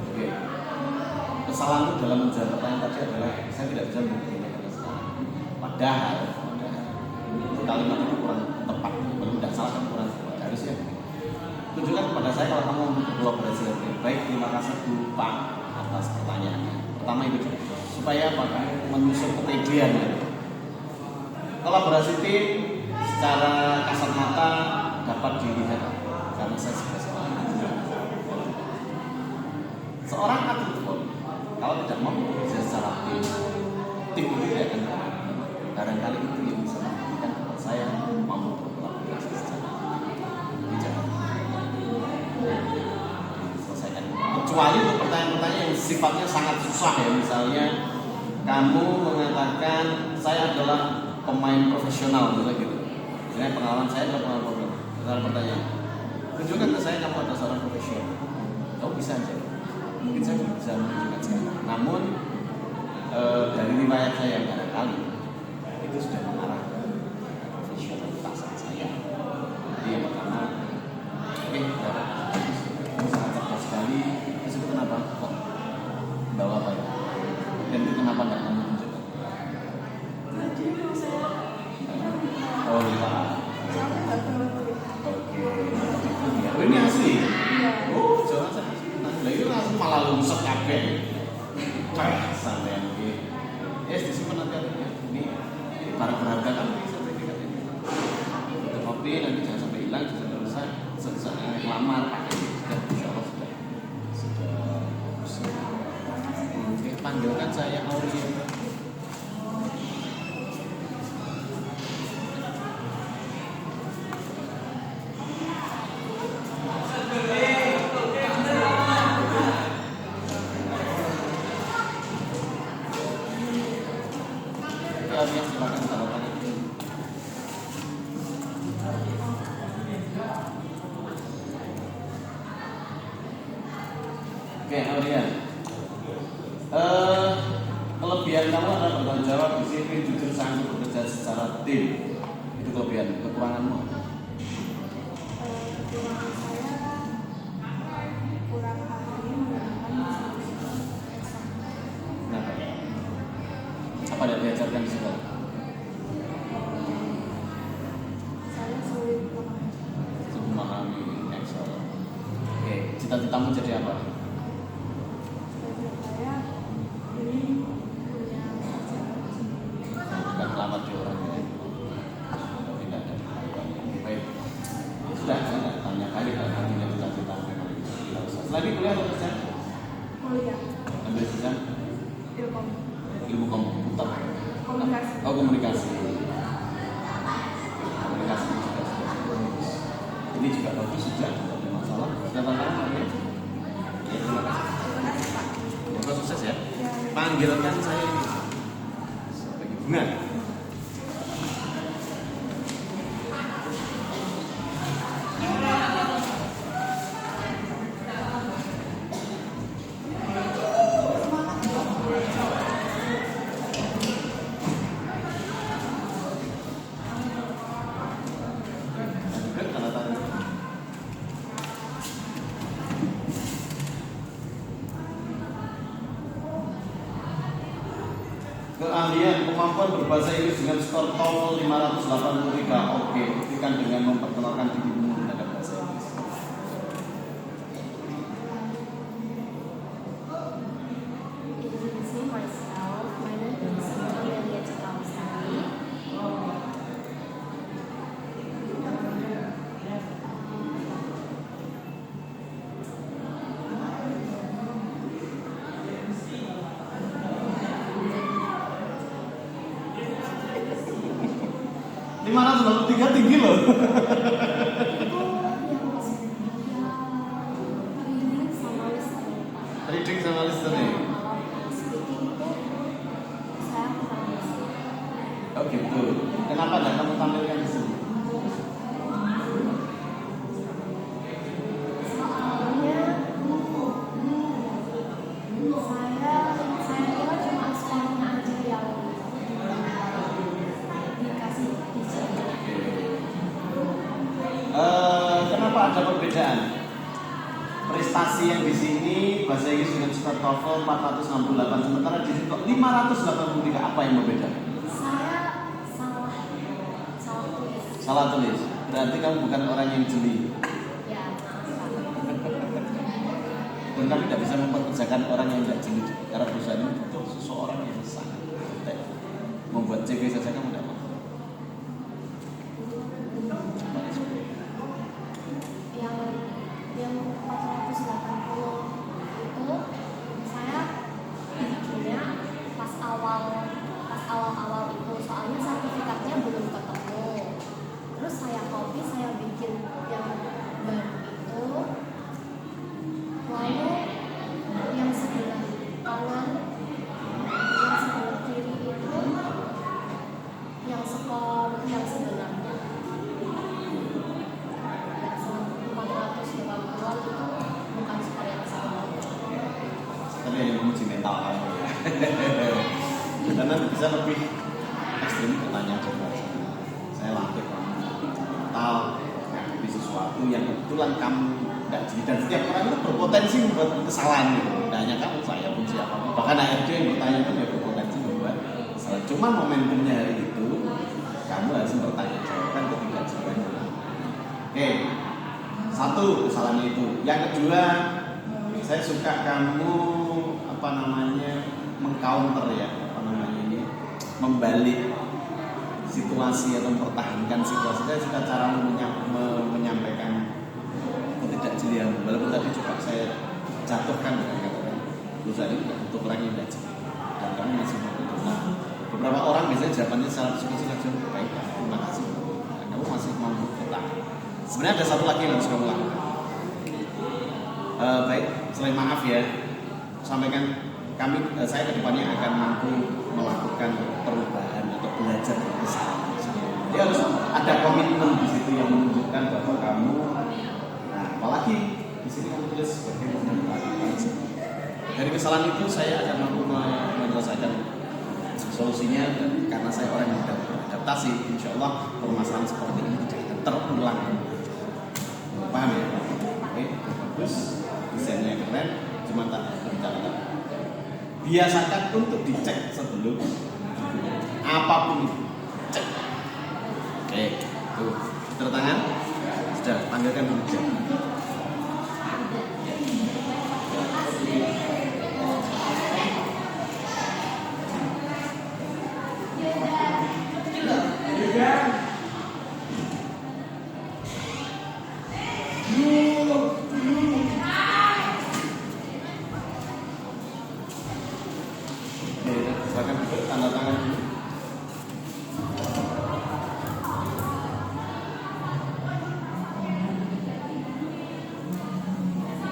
Oke. Kesalahanku dalam menjawab pertanyaan tadi adalah saya tidak bisa membuktikan kesalahan. Padahal kalimat itu kurang tepat, belum tidak salah kan kurang tepat. Harusnya tunjukkan kepada saya kalau kamu mau berkolaborasi dengan tim. Baik, terima kasih Bu Pak atas pertanyaannya. Pertama itu supaya apa? Kamu menyusun kepedean. Kolaborasi tim secara kasat mata dapat dilihat karena saya sudah seorang atlet voli kalau tidak mau bekerja secara tim itu tidak akan barangkali itu yang bisa membuktikan kepada saya mampu berkolaborasi secara bicara diselesaikan. Kecuali untuk pertanyaan-pertanyaan yang sifatnya sangat susah ya, misalnya kamu mengatakan saya adalah pemain profesional gitu. Misalnya pengalaman saya adalah pengalaman profesional. Misalnya pertanyaan, tunjukkan ke saya kamu adalah seorang profesional. Kamu bisa aja. Mungkin saya belum bisa menunjukkan sekarang. Namun dari riwayat saya yang barangkali itu sudah mengarah ke profesionalitasan saya. Jadi yang pertama, oke, kamu sangat cerdas sekali. Terus itu kenapa? Kok bawa apa ya? Dan itu kenapa tidak kamu tunjukkan? Oh iya. Oke. Oh, ini asli. Oh, jangan saya. Nah, itu langsung malah lungsek kabeh. Sampai ini. Disimpan nanti artinya. Ini barang berharga kan ini sertifikat ini. Untuk kopi nanti jangan sampai hilang, jangan sampai rusak. Sesuai lamar pakai sudah, insyaallah sudah. Oke, panggilkan saya Aulia. Silakan tanda-tanda. Oke, Aulia. Kelebihan kamu adalah bertanggung jawab, disiplin, jujur, sanggup bekerja secara tim. Itu kelebihan. Kekuranganmu? Kenapa? Apa yang diajarkan di sekolah? Memahami Excel. Oke, cita-citamu jadi apa? Bukan selamat di orang lain. Tidak ada. Baik. Sudah, saya tanya kali kalau kamu punya cita-cita memang tidak usah. Lagi kuliah atau kerja? Kuliah. Ambil jurusan? Ilmu komputer. Komunikasi. Oh, komunikasi. Komunikasi juga sudah bagus. Ini juga bagus, sudah tidak ada masalah. Sudah tantangan ya? Ya, terima kasih. Semoga sukses ya. Panggilkan saya ini sebagai bunga. Keahlian, kemampuan berbahasa Inggris dengan skor TOEFL 583. Oke, buktikan dengan memperkenalkan dirimu dengan bahasa Inggris. Introducing myself, my name is Amelia Cikamsari. 583 tinggi loh. Itu yang reading sama listening. Reading sama listening. Kalau speaking itu saya kurang bisa. Oh gitu. Kenapa nggak kamu tampilkan di sini? Soalnya saya kira cuma skornya aja yang dikasih di sini. Kenapa ada perbedaan? Prestasi yang di sini bahasa Inggris dengan score TOEFL 468, sementara di sini kok 583. Apa yang berbeda? Saya salah tulis. Salah tulis. Berarti kamu bukan orang yang jeli. Ya, Dan kami tidak bisa mempekerjakan orang yang tidak jeli. Karena perusahaan ini butuh seseorang yang sangat cerdas. Membuat CV saja kamu tidak mampu. yang 480 itu saya bikinnya pas awal itu, soalnya sertifikatnya belum ketemu. Terus saya copy, saya bikin yang baru itu. Lalu yang sebelah kanan, yang sebelah kiri itu yang skor yang sebenarnya. Yang 480-an itu bukan skor yang sama. Tapi yang menguji mental kamu. Karena bisa lebih ekstrim pertanyaan coba. Saya latih kamu mental menghadapi sesuatu yang kebetulan kamu tidak jeli, dan setiap orang itu berpotensi membuat kesalahan gitu. Tidak hanya kamu, saya pun siapapun. Bahkan ARD yang bertanya pun ya berpotensi membuat kesalahan. Cuma momentumnya hari itu kamu harus mempertanggungjawabkan ketidakjelian. Oke, satu kesalahannya itu. Yang kedua, saya suka kamu mengcounter ya, membalik situasi atau mempertahankan situasi. Saya suka cara menyampaikan ketidakjelian. Walaupun tadi coba saya jatuhkan dengan katakan perusahaan ini tidak butuh orang yang tidak jeli, dan kamu masih membutuhkan. Nah, beberapa orang biasanya jawabannya secara psikologi baik, terima kasih. Dan kamu masih mau berputar. Sebenarnya ada satu lagi yang harus kamu lakukan. Baik, selain maaf ya, sampaikan saya kedepannya akan mampu melakukan perubahan atau belajar dari kesalahan. Jadi harus ada komitmen di situ yang menunjukkan bahwa kamu, nah apalagi di sini kamu tulis bagaimana melakukan dari kesalahan itu saya akan mampu menyelesaikan solusinya, dan karena saya orang yang mudah beradaptasi, insya Allah permasalahan seperti ini tidak akan terulang. Paham ya? Oke, bagus. Desainnya keren, cuma tak bercanda. Biasakan untuk dicek sebelum apapun itu. Cek. Oke, tuh. Tanda tangan. Sudah, panggilkan dulu jam.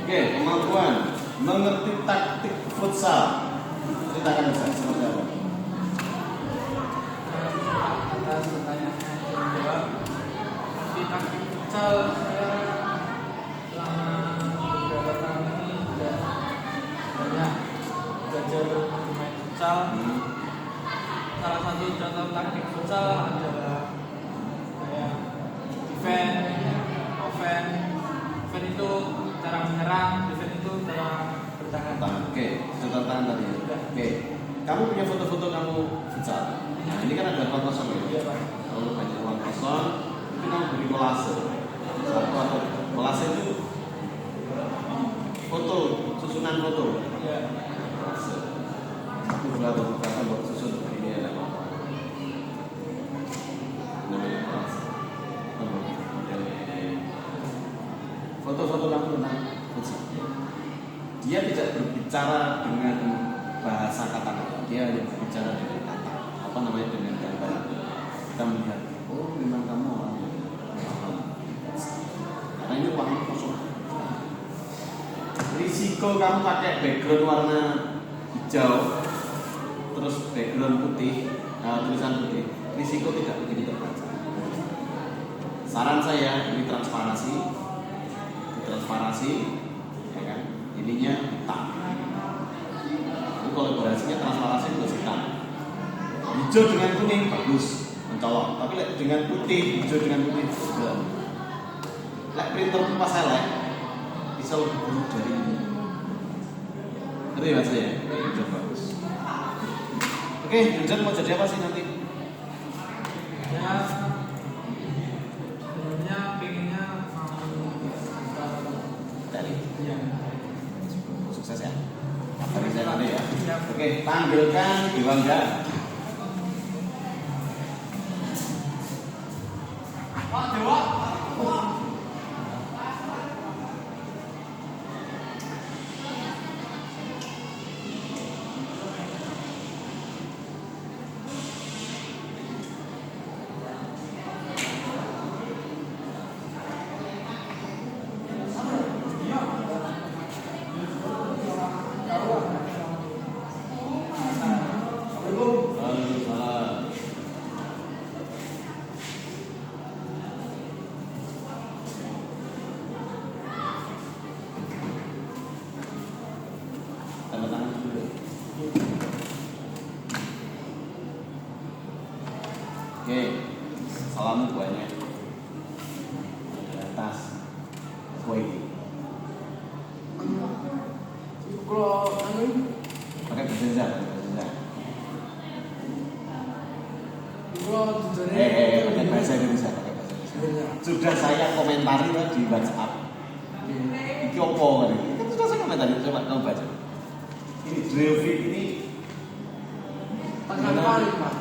Oke, kemampuan mengerti taktik futsal. Ceritakan Ustaz, seperti apa? Atas pertanyaannya yang jawab, di taktik futsal saya selama beberapa tahun ini sudah banyak belajar bermain futsal. Salah satu contoh taktik futsal adalah kayak defense, offense. Defense itu cara menyerang, defense itu cara bertahan. Oke, contoh tangan tadi. Oke, kamu punya foto-foto kamu futsal. Nah, ini kan ada ruang kosong ya. Iya, Pak. Kalau banyak ruang kosong, itu kamu beri kolase. Satu atau kolase itu foto, susunan foto. Iya. Kolase. Satu dua atau tiga buat susun ini ada apa? Namanya kolase. Foto-foto kamu tentang futsal. Dia tidak berbicara dengan bahasa kata-kata, dia hanya berbicara dengan kata, dengan gambar. Kita melihat oh memang kamu orang yang paham. Karena ini uangnya kosong. Risiko kamu pakai background warna hijau terus background putih, tulisan putih, risiko tidak begitu terbaca. Saran saya ini transparansi, ya kan? Ininya hitam. Ini kolaborasinya transparansi plus hitam. Hijau dengan kuning bagus, mencolok. Tapi dengan putih, hijau dengan putih enggak. Lek printer pas elek bisa lebih buruk dari ini. Ngerti mas ya? Hijau bagus. Oke, Junjun mau jadi apa sih nanti? Ya sebenarnya pengennya mau Dari ya sukses ya. Kabari saya nanti ya. Siap. Oke, panggilkan Dewangga. Pak Dewa. Tanda tangan dulu. Oke, salam buahnya di atas kue ini. Kalau Pakai bahasa pakai bahasa Indonesia. Sudah saya komentari di WhatsApp. Iki opo kan? Itu sudah saya komentari, coba kamu baca. Ini Drevik ini Pak.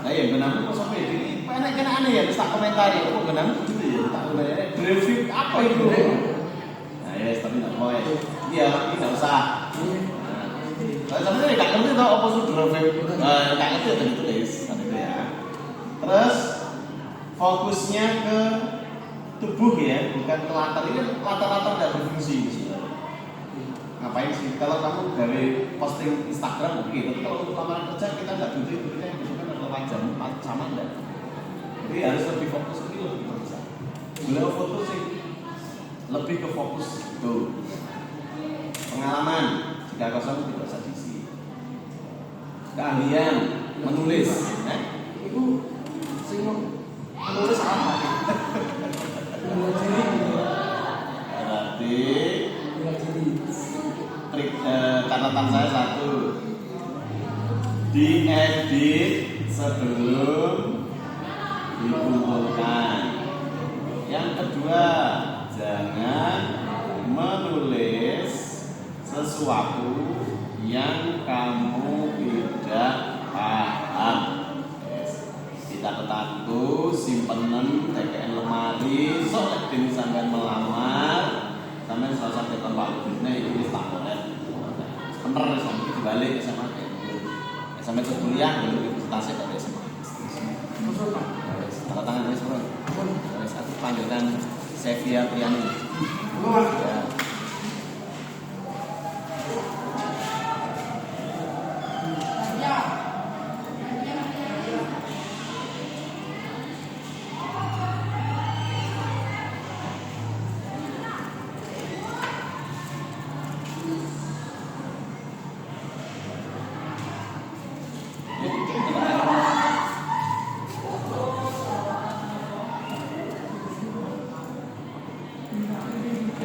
nah ya benar kok sampai ini enak aneh ya tak komentari kok benar gitu ya tak komentari Drevik apa itu nah ya tapi nggak mau ya iya tidak usah nah sebenarnya nggak ngerti tau apa itu Drevik nggak ngerti ya ditulis gitu ya terus fokusnya ke tubuh ya bukan ke latar ini kan latar-latar tidak berfungsi sebenarnya. Ngapain sih? Kalau kamu dari posting Instagram oke, tapi kalau untuk lamaran kerja kita nggak butuh itu, kita yang butuhkan adalah wajah sama enggak. Jadi harus lebih fokus ke lebih kerja. Beliau foto sih lebih ke fokus tuh pengalaman jika kosong tidak usah diisi. Keahlian menulis, Ibu sing menulis apa? berarti trik catatan saya satu diedit sebelum dikumpulkan. Yang kedua jangan menulis sesuatu yang kamu tidak paham. Kita ketatu simpenan TKN lemari sok dene sampean melamar sampean salah satu tempat bisnya ini tak boleh bener sampai dibalik sama kayak sampai ke kuliah dulu presentasi pada SMA tanda tangan wis bro wis aku panggilkan Sevia Priani ya.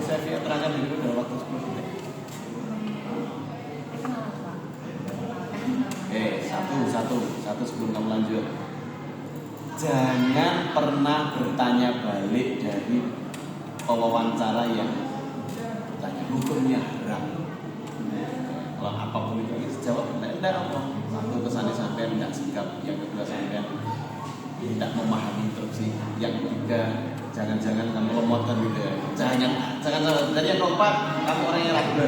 Sevia terangkan dulu dalam waktu 10 menit. Satu sebelum kamu lanjut. Jangan pernah bertanya balik dari pewawancara yang bertanya hukumnya haram. Kalau apapun itu jawab tidak apa. Satu kesannya sampai tidak sikap, yang kedua sampai tidak memahami instruksi, yang ketiga jangan-jangan kamu lemotkan gitu ya. Jangan dan yang keempat kamu orang yang ragu.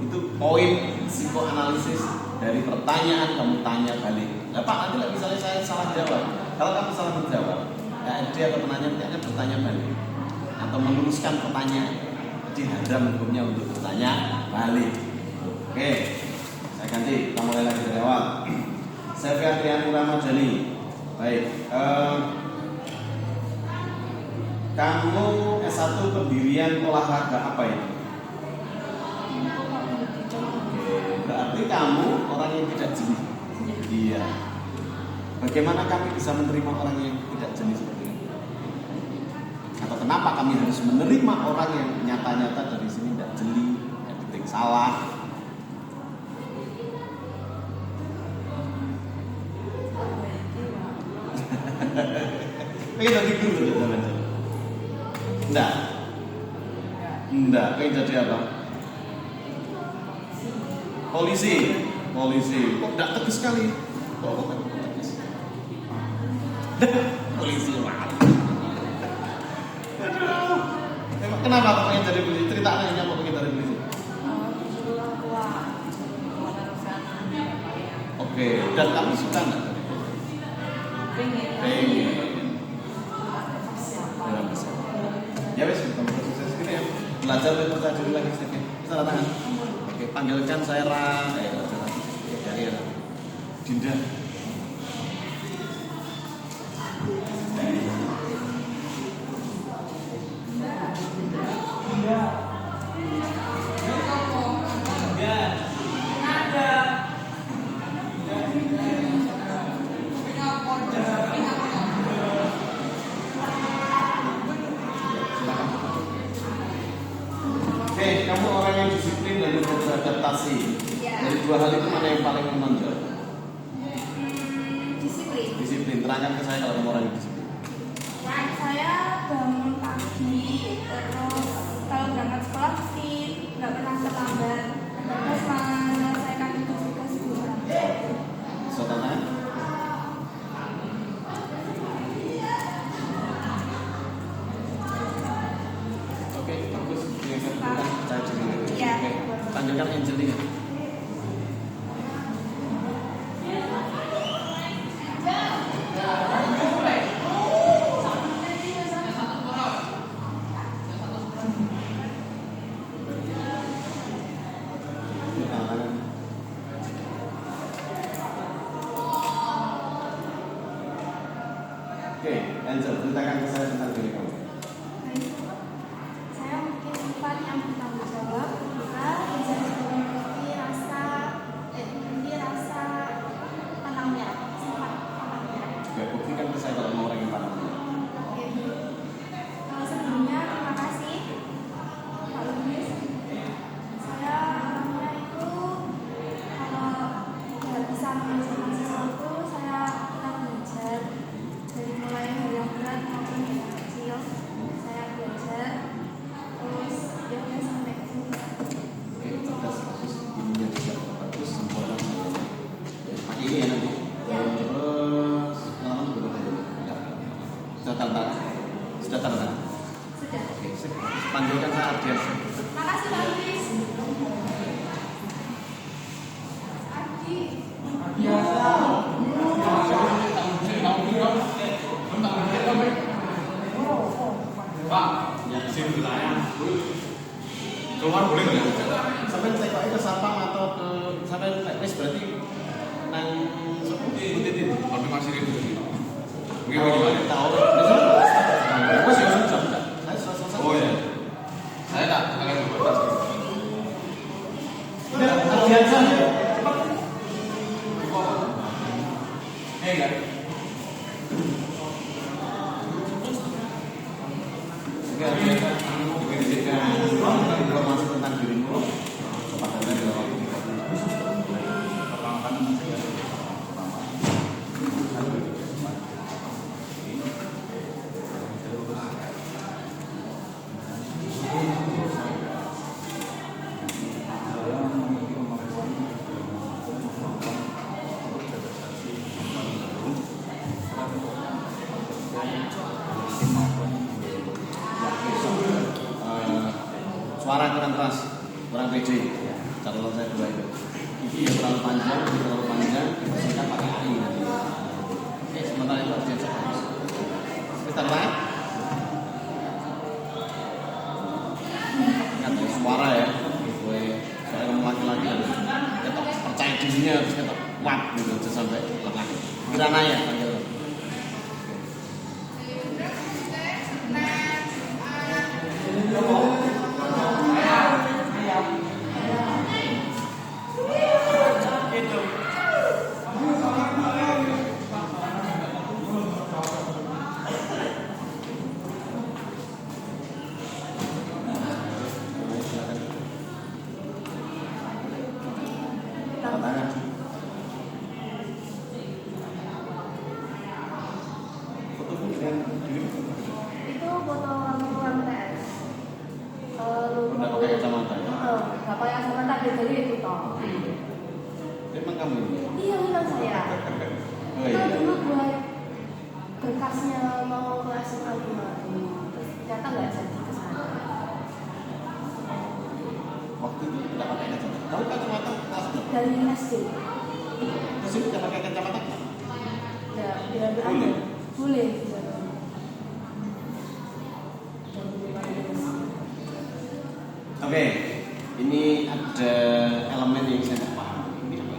Itu poin psikoanalisis Dari pertanyaan kamu tanya balik. Nah Pak, nanti lah misalnya saya salah jawab. Kalau kamu salah menjawab, HRD atau penanya nanti akan bertanya balik atau meluruskan pertanyaan. Jadi haram hukumnya untuk bertanya balik. Oke, saya ganti. Kita mulai lagi dari awal. Saya Fiatriani Ramadhani. Baik. Kamu S1 pendirian olahraga apa ini? Berarti kamu orang yang tidak jeli. Iya. Bagaimana kami bisa menerima orang yang tidak jeli seperti ini? Atau kenapa kami harus menerima orang yang nyata-nyata dari sini tidak jeli, tidak salah? Pengen jadi guru teman-teman? Enggak. Pengen jadi apa? Polisi. Kok tidak tegas sekali? Kok tegas? Polisi maaf. Kenapa kok pengen jadi polisi? Ceritanya kok pengen jadi polisi? Oke, dan kamu suka nggak? Pengen. Ya wes, kamu sukses gini ya. Belajar dan percaya diri lagi sedikit. Tanda tangan. Oke, panggilkan saya dari Dinda. Oke, kamu orang yang disiplin dan mudah beradaptasi. Dari dua hal itu mana yang paling menonjol? Disiplin. Terangkan ke saya kalau kamu orang yang disiplin. Saya bangun pagi, terus kalau berangkat sekolah pasti nggak pernah terlambat, terus menyelesaikan tugas guru. Soalnya? Oke, bagus. Yang kedua, percaya diri. Iya. Oke, panggilkan Angelina. Oke, Angel, ceritakan ke saya tentang diri kamu. Saya mungkin sifat yang bertanggung jawab, juga bisa memiliki rasa tenangnya, sifat tenangnya. Oke, buktikan ke saya kalau mau orang yang paham. Sebelumnya terima kasih Pak Lumis. Saya orangnya itu kalau nggak bisa mengerjakan sesuatu, saya tetap belajar dari mulai hal yang berat maupun yang kecil. Saya belajar terus ya sampai ke sini. Oke, cerdas, bagus. Ininya juga bagus, sempurna. Pakai ini ya nanti. Ya. Terus pengalaman berapa dulu? Sudah tanda tangan? Sudah tanda tangan? Sudah. Oke, sip. Panggilkan saya Ardian. Makasih Pak Lumis. Adi. Pak, sini saya. Keluar boleh nggak? Sampai cek Pak itu sapam atau ke sampai wis berarti nang Titik. Tapi masih itu. Mungkin Tahu, bagaimana? tahu. Wes ya sudah. Saya sudah selesai. Oh ya. Saya tak akan berbatas. Udah, Ardian saja. Cepat. Enggak. Oke, Ardian. Berikan informasi tentang dirimu kepada saya dalam waktu 30 menit. Perkenalkan nama saya. Suara kurang keras, kurang pede. Catatan saya dua itu. Ini yang terlalu panjang, dibersihkan pakai air. Oke, sementara itu harus diajak. Kita mulai. Ingat ya, suara ya. Soalnya kamu laki-laki harus ketok percaya dirinya, harus ketok kuat gitu, jangan sampai lengah. Kirana ya, panggil. Itu foto orang TS. Udah pakai kacamata ya? Gak pakai kacamata, jadi itu toh. Emang kamu ini? Iya, memang saya. Oh Itu iya. dulu buat berkasnya mau ke SMA gimana. Terus ternyata nggak jadi ke sana. Waktu itu udah pakai kacamata. Tahu kacamata kelas berapa? Dari SD. Terus itu udah pakai kacamata? Ya, dia Boleh? boleh. Boleh. Oke, ini ada elemen yang saya tidak paham. Ini apa?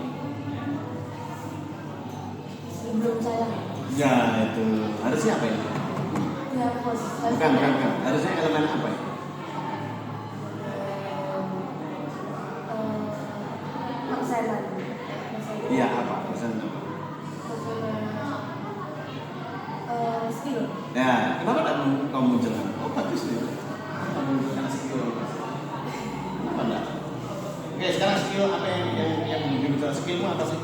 Sebelum saya. Ya itu harusnya apa ini? Ya, bos. Bukan. Harusnya elemen apa ya? Persenan. Iya apa? Persen apa? Skill. Ya, kenapa tidak kamu munculkan? Oh bagus nih. Kamu munculkan skill. Kenapa enggak? Oke, sekarang skill apa yang dibicara skillmu apa sih?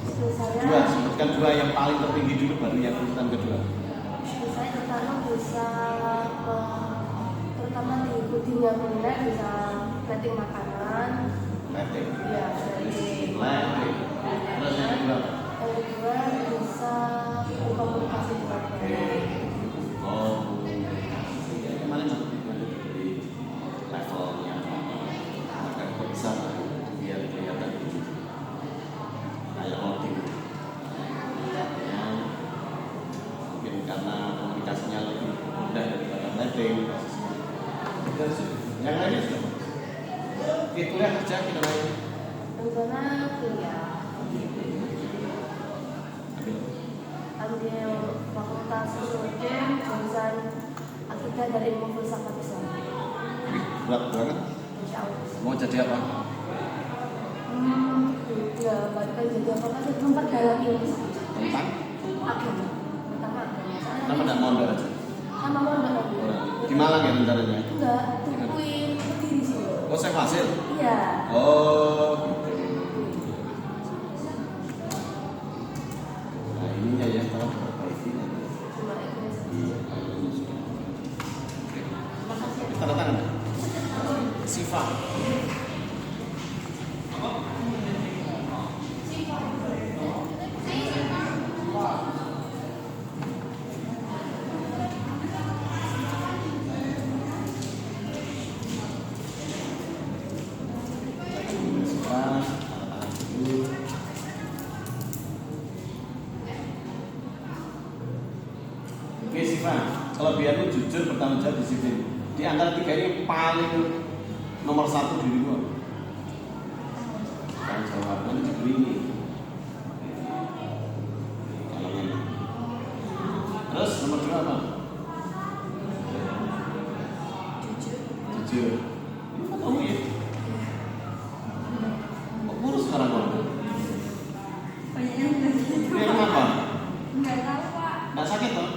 Skill saya. Dua, sebutkan dua yang paling tertinggi dulu baru yang urutan kedua. Skill saya terutama bisa terutama di dunia kuliner bisa plating makanan. Letting. Ya, dari Letting. Terus yang kedua. yang kedua bisa berkomunikasi dengan baik. Oh, kemarin dari levelnya agak besar biar kelihatan kayak loading. Ya, mungkin karena komunikasinya lebih mudah daripada letting. Yang lainnya sudah bagus. Oke, kuliah kerja kita lain. Rencana kuliah ambil fakultas Sosiologi jurusan Akidah dan Ilmu Filsafat Islam. Berat banget. Insya Allah. Mau jadi apa? Ya, bahkan jadi apa kan memperdalam ilmu saja. Tentang? Agama, pertama agama. Kenapa tidak mondok aja? Sama mondok lagi. Di Malang ya rencananya? Enggak, tungguin berdiri sih. Oh, saya Fasil? Iya. Oh, nah ininya ya, kalau diperbaiki nanti. Cuma itu saja. Iya, kayaknya sudah. Oke. Terima kasih. Ini tanda tangan ya? Siva. Siva, tanda tangan dulu. Oke Siva, kalau biarmu jujur bertanggung jawab disiplin. Di antara tiga ini paling nomor satu dirimu apa? Kan jawabannya diberi ini. Kalangan. Terus nomor dua apa? Jujur. Ini kan kamu ya? Kok kurus sekarang kamu? Kayaknya enggak gitu. Ini kenapa? Enggak tahu, Pak. Nggak sakit toh?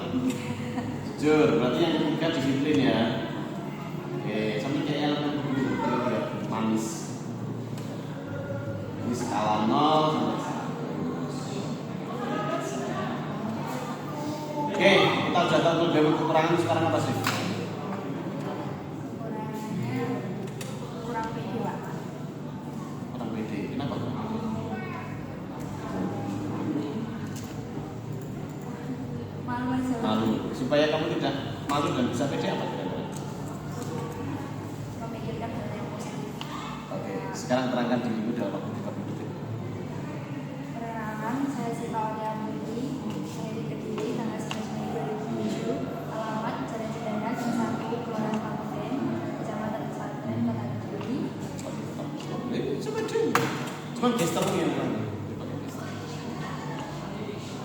Jujur, berarti yang ketiga disiplin ya. Oke, sambil kayak elemen dulu, kira-kira manis. Ini skala 0 sampai 100. Oke, kita udah tahu beberapa kekurangan, sekarang apa sih? Kurangnya kurang pede, Pak. Kurang pede. Kenapa? Malu aja. Malu. Supaya kamu tidak malu dan bisa pede apa kira-kira? Memikirkan hal yang positif. Oke, sekarang terangkan dirimu dalam waktu 30 detik. Cuma gestermu yang kurang.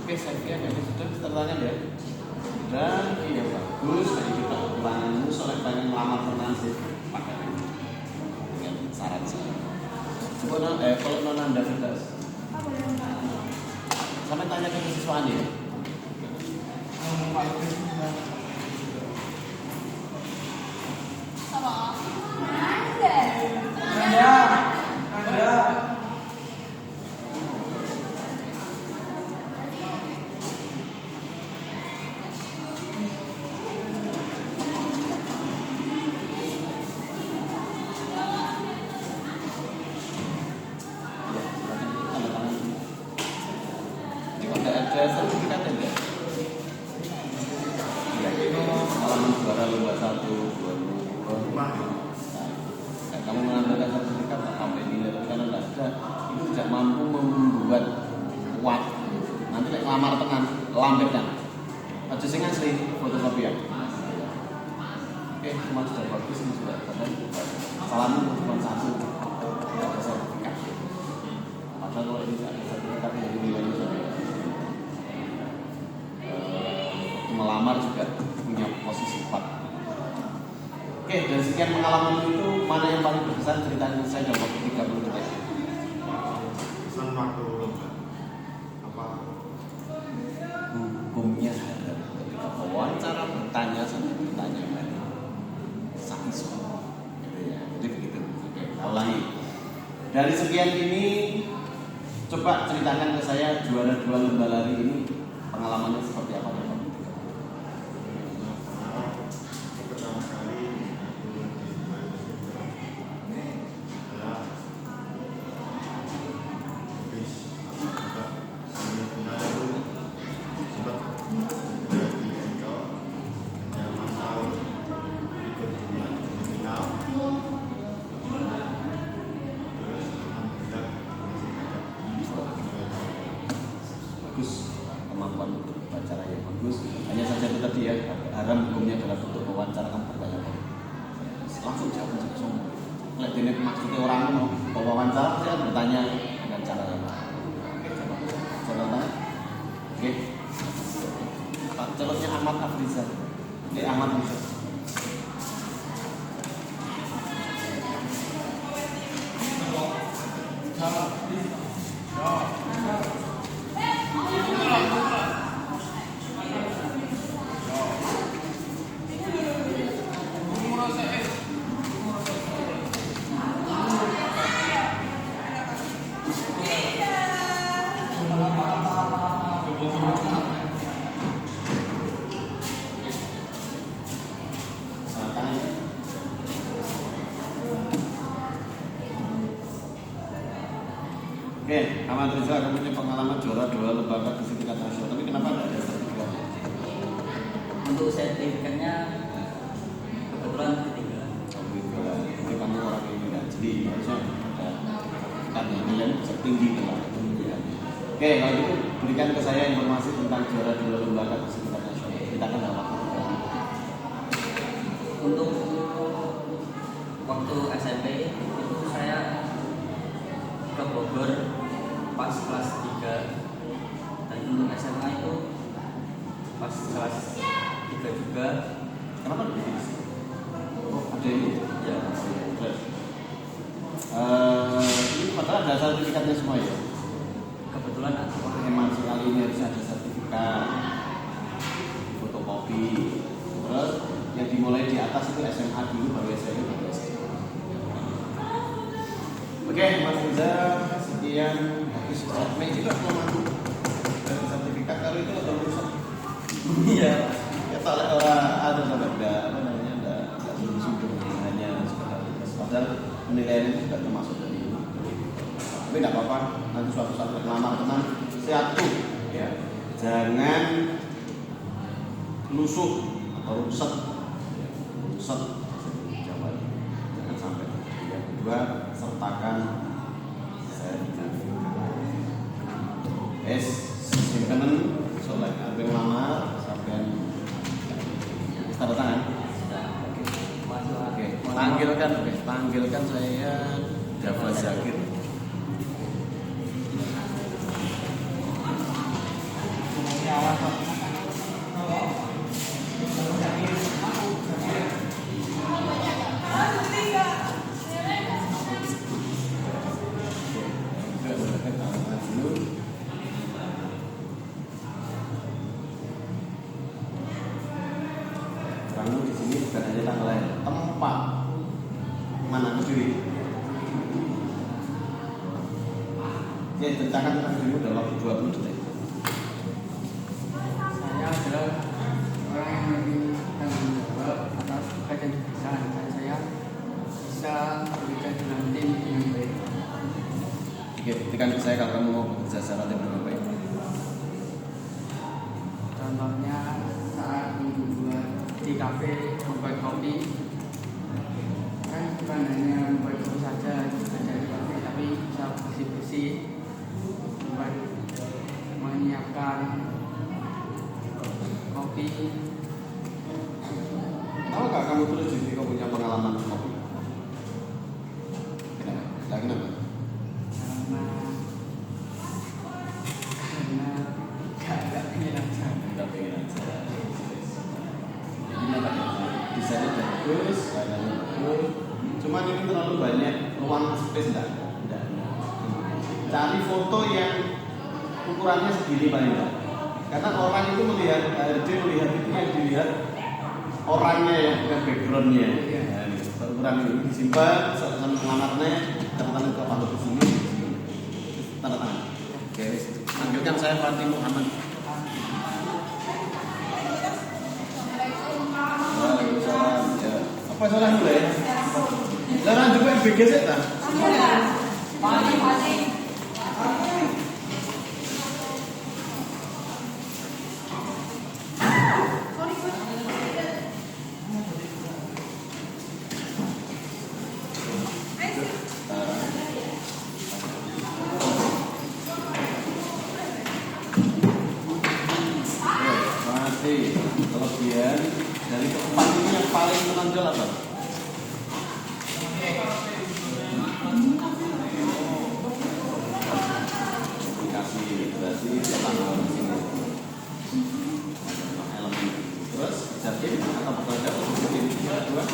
Oke, saya kira kayaknya sudah tertanya ya. Dan iya bagus, tadi kita ulanganmu soalnya pengen melamar teman sih pakai dengan saran saya. Coba kalau nona anda sudah sampai tanya ke siswaan ya. Sama. Ada sertifikat enggak? Ya, itu pengalaman juara lomba 1, 2, 5. Kamu mengambilkan sertifikat sampai nilai tapi kalau tidak ada, itu tidak mampu membuat kuat. Nanti lek lamar tenan, lampir kan. Aja sing asli fotokopi ya. Oke, semua sudah bagus, ini sudah ada. Salammu cuma 1, tidak ada sertifikat. Padahal kalau ini ada sertifikat yang nilainya sudah melamar juga punya posisi 4. Oke, dari sekian pengalaman itu mana yang paling berkesan ceritanya saya dalam waktu 30 detik? Pesan waktu lomba apa? Hukumnya ada ketika wawancara bertanya sampai bertanya balik satu soal, gitu ya. Jadi begitu. Oke, ulangi. Dari sekian ini coba ceritakan ke saya juara 2 lomba lari ini pengalamannya seperti apa? Pertama kali aku di saya habis juga semifinal itu sempat dari engkau hanya masal ikut semifinal terus alhamdulillah Bagus, kemampuan untuk wawancara yang bagus. Hanya saja itu tadi ya, haram hukumnya adalah untuk mewawancarakan pertanyaan. Langsung jawab langsung. Lihat ini maksudnya orang mau wawancara saya bertanya dengan cara yang oke, coba tanya. Oke, Pak calonnya Ahmad Afrizal. Ini Ahmad Afrizal. Oke, Ahmad Rizal, kamu punya pengalaman juara 2 lembaga di tingkat nasional, tapi kenapa tidak ada sertifikatnya? Untuk sertifikatnya kebetulan ketiga. Jadi kamu orang yang tidak jadi harusnya ada sertifikatnya, nilainya bisa tinggi telah. Oke, kalau gitu berikan ke saya informasi tentang juara 2 lembaga di tingkat nasional. Kita kan dalam waktu 3 menit. Untuk waktu SMP itu saya ke Bogor pas kelas 3, dan untuk SMA itu pas kelas 3 juga. Kenapa dipilih? Oh, ada ini? Ya, Terus, ini padahal ada sertifikatnya semua ya? kebetulan ada. Wah, hemat sekali, ini harus ada sertifikat, fotokopi. Terus yang dimulai di atas itu SMA dulu, baru SMP, baru SMA. Oke, Mas Riza, sekian bagus. Main juga pengalaman dari sertifikat kalau itu atau rusak? Iya. Ya tak orang ada sampai apa namanya ada sudah hanya sekedar padahal penilaian itu juga termasuk dari ini. Tapi tidak apa-apa, nanti suatu saat melamar teman satu ya, jangan lusuh atau rusak, jangan sampai. Yang kedua, sertakan sertifikat. Simpenan soalnya ambil lamar sampai tanda tangan. Oke, panggilkan saya Java Zakir. kamu di sini bukan hanya tanggal lahir, tempat mana berdiri. Oke, ceritakan tentang dirimu dalam waktu 20 detik. Saya adalah orang yang lebih tanggung jawab atas bagian jurusan dan saya bisa bekerja dalam tim dengan baik. Oke, buktikan ke saya kalau kamu mau bekerja secara tim dengan baik. Contohnya saat membuat di kafe membuat kopi, kan bukan hanya membuat kopi saja dari kafe, tapi bisa bersih-bersih, menyiapkan kopi. Tahukah kamu tulis di sini kamu punya pengalaman kopi? Kenapa? Kenapa? Karena gak pengen aja. Tidak pengen aja. Gimana ya? Desainnya bagus, warnanya bagus. Cuman ini terlalu banyak ruang space enggak? Cari foto yang ukurannya segini paling enggak. Karena orang itu melihat HRD melihat itu yang dilihat orangnya ya, bukan backgroundnya. Nah, ini, ukuran ini disimpan sama pengalamannya, catatan ke Pak di sini, tanda tangan. Oke, lanjutkan saya Fatih Muhammad. Waalaikumsalam. Ya. Apa salah dulu ya? Jangan juga BG sih tak? Masih kelebihan dari keempat ini yang paling menonjol apa? Aplikasi berarti tanggal di sini. Elemen. Terus jadi atau bekerja untuk ini dua.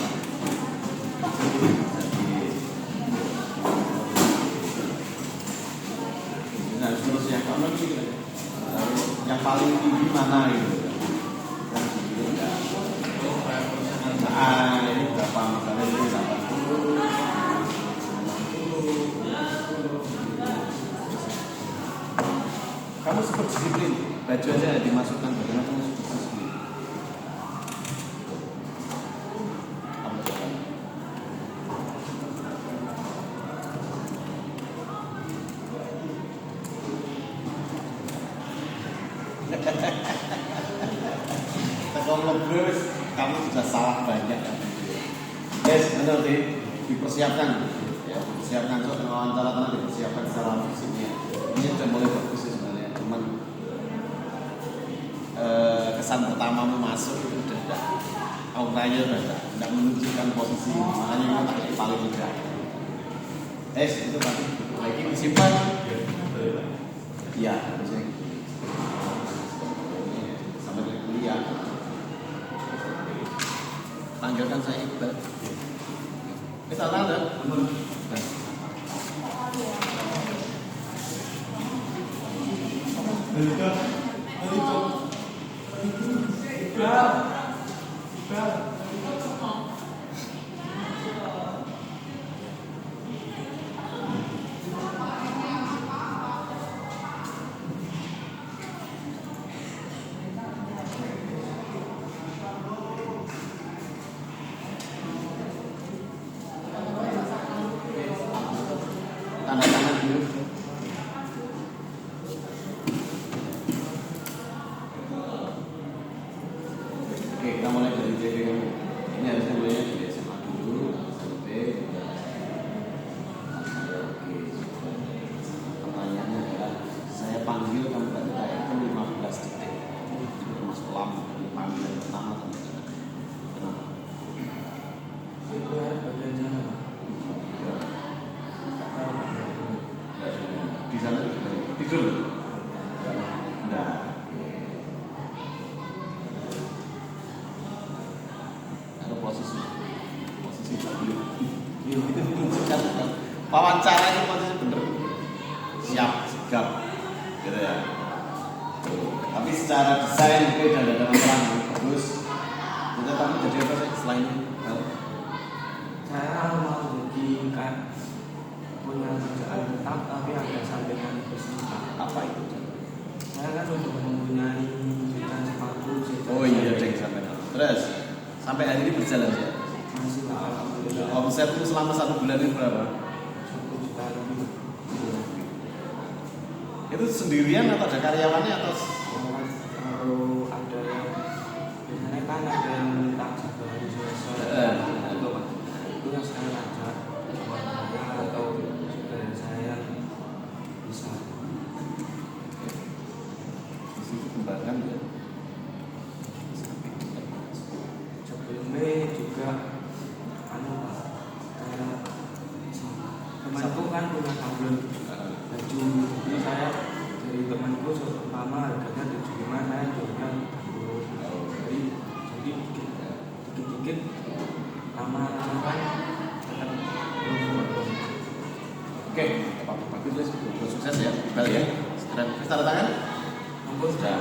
Jadi harus terus yang kanan sih. Yang paling tinggi mana itu? Nah, ini berapa misalnya ini berapa? Kamu super disiplin, baju aja dimasukkan bagaimana kamu super disiplin. Kamu coba. Tekomlok terus, kamu sudah salah banyak. Yes, benar sih, dipersiapkan. Ya, dipersiapkan untuk wawancara karena dipersiapkan secara fisiknya. Ini sudah mulai bagus sih sebenarnya, cuman kesan pertamamu masuk itu udah tidak, auranya udah tidak menunjukkan posisi, makanya memang tak paling mudah. Yes, itu pasti lagi disimpan. Iya, harusnya gitu. Sampai kuliah. Panggilkan saya Iqbal. Kita tahu kan? Tanda tangan dulu. Oke, kita mulai dari JP kamu. Ini harusnya mulainya dari SMA dulu sampai. Oke. Pertanyaannya adalah saya panggil kamu tadi itu 15 detik. Itu termasuk lama dari panggilan pertama atau tidak? Kenapa? Itu bagian sana. Di sana tidur. Nah, ada posisi bagus. Itu menunjukkan wawancara itu posisi bener, siap, sigap, gitu ya. Tapi secara desain itu udah ada masalah bagus. Itu cita-citamu jadi apa sih selain hal? Saya mau jadi kayak punya kerjaan tetap tapi ada sampingan bisnis. Apa itu? Saya kan udah mempunyai jajan sepatu. Oh iya, Ceng, sampai terus sampai hari ini berjalan ya? Masih alhamdulillah. Omsetmu selama 1 bulan ini berapa? 1 juta lebih. Itu sendirian atau ada karyawannya atau? Kalau ada yang biasanya kan ada yang minta juga harus selesai. Itu yang saya ajak atau saudara saya bisa. Di situ kembangkan ya. Sebelumnya juga kayak temanku kan punya sablon baju, jadi saya dari temanku pertama harganya 75, saya jualnya 40. Jadi dikit-dikit lama-lama kan akan belum. Oke, bagus, sukses ya. Balik ya. Keren. Kita tanda tangan. Ampun, Sudah,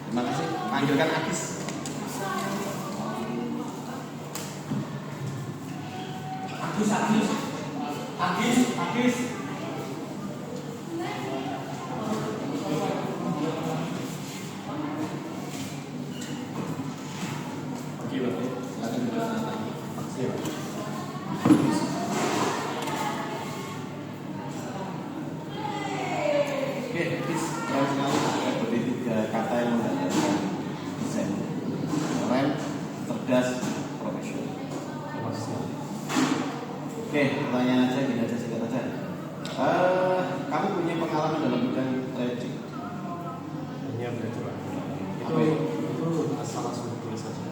terima kasih. Panggilkan Agis. Agis. Oke, Bapak. Silakan duduk tanda tangan. Makasih ya, Pak. Oke, Agis. Keren sekali. Seperti 3 kata yang menggambarkan desain. Keren, cerdas, profesional. Terima kasih. Oke, pertanyaan aja, gini aja, singkat aja. Kamu punya pengalaman dalam bidang trading? Hanya belajar. Apa itu? Itu asal sebetulnya saja.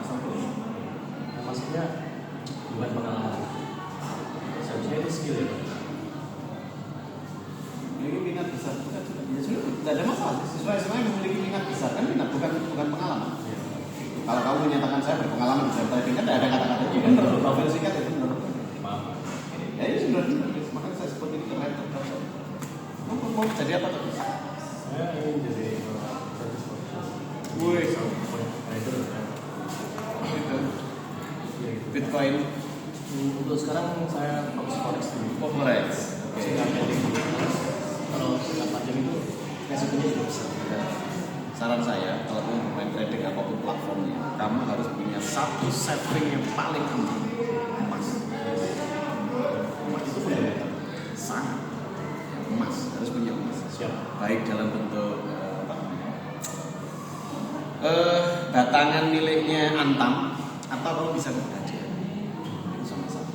Asal tuh. Maksudnya bukan pengalaman. Seharusnya itu skill ya. Memiliki minat besar, bukan juga. Ya sebenarnya tidak ada masalah. Siswa-siswa yang memiliki minat besar kan minat, bukan pengalaman. Kalau kamu menyatakan saya berpengalaman di bidang trading kan tidak ada kata-kata itu. Benar, profil singkat itu benar. Maaf. Ya ini sebenarnya makanya saya sebut ini keren. Mau jadi apa tuh? Saya ingin jadi practice workshop. Wih, Trader. gitu. Bitcoin, Untuk sekarang saya fokus forex dulu. forex. Oke. Singkat pendek dulu. Kalau singkat panjang itu resikonya juga besar. Saran saya, kalau kamu bermain trading apapun platformnya, kamu harus punya satu saving yang paling aman. Emas. Emas itu fundamental. Sangat. Emas, harus punya emas. Siap. Baik dalam bentuk batangan miliknya Antam atau kamu bisa ke Pegadaian. Itu sama-sama.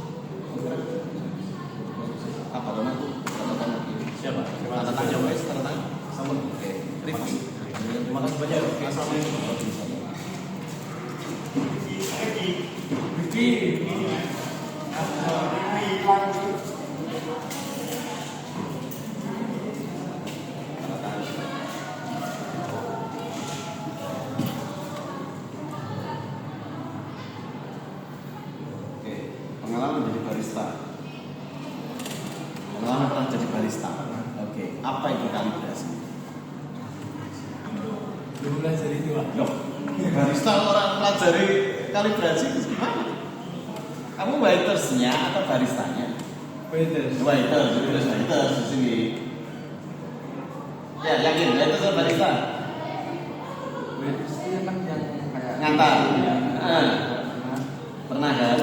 Apa namanya? Tanda tangan. Siap, Pak. Terima Tanda kasih tangan, banyak. tanda tangan. Sama. Oke. Review. Terima kasih banyak. Assalamualaikum. Oke, pengalaman menjadi barista. Pengalaman pernah jadi barista. Oke, apa itu kalibrasi? Belum belajar itu, Pak. Loh, barista orang pelajari kalibrasi itu gimana? Kamu waitersnya atau baristanya? Waiters. Waiters di sini. Ya, yakin waiters atau barista? Waiters itu kan yang kayak Ngantar. Ya. Pernah kan?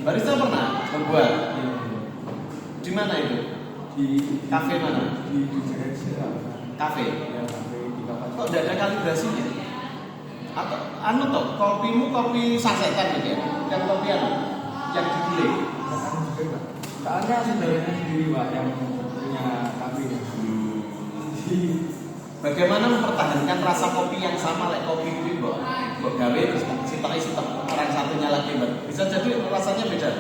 Barista pernah membuat. Di mana itu? Di Kafe mana? di direksi Kafe. ya sampai di kapan Kok tidak ada kalibrasinya? Atau anu toh, kopimu kopi sasetan gitu ya? Yang kopi anu, yang digiling. soalnya saudaranya sendiri Pak yang punya kafe jadi Bagaimana mempertahankan rasa kopi yang sama like kopi itu, Mbok? Mbok gawe terus sitok orang satunya lagi, Mbak. Bisa jadi rasanya beda.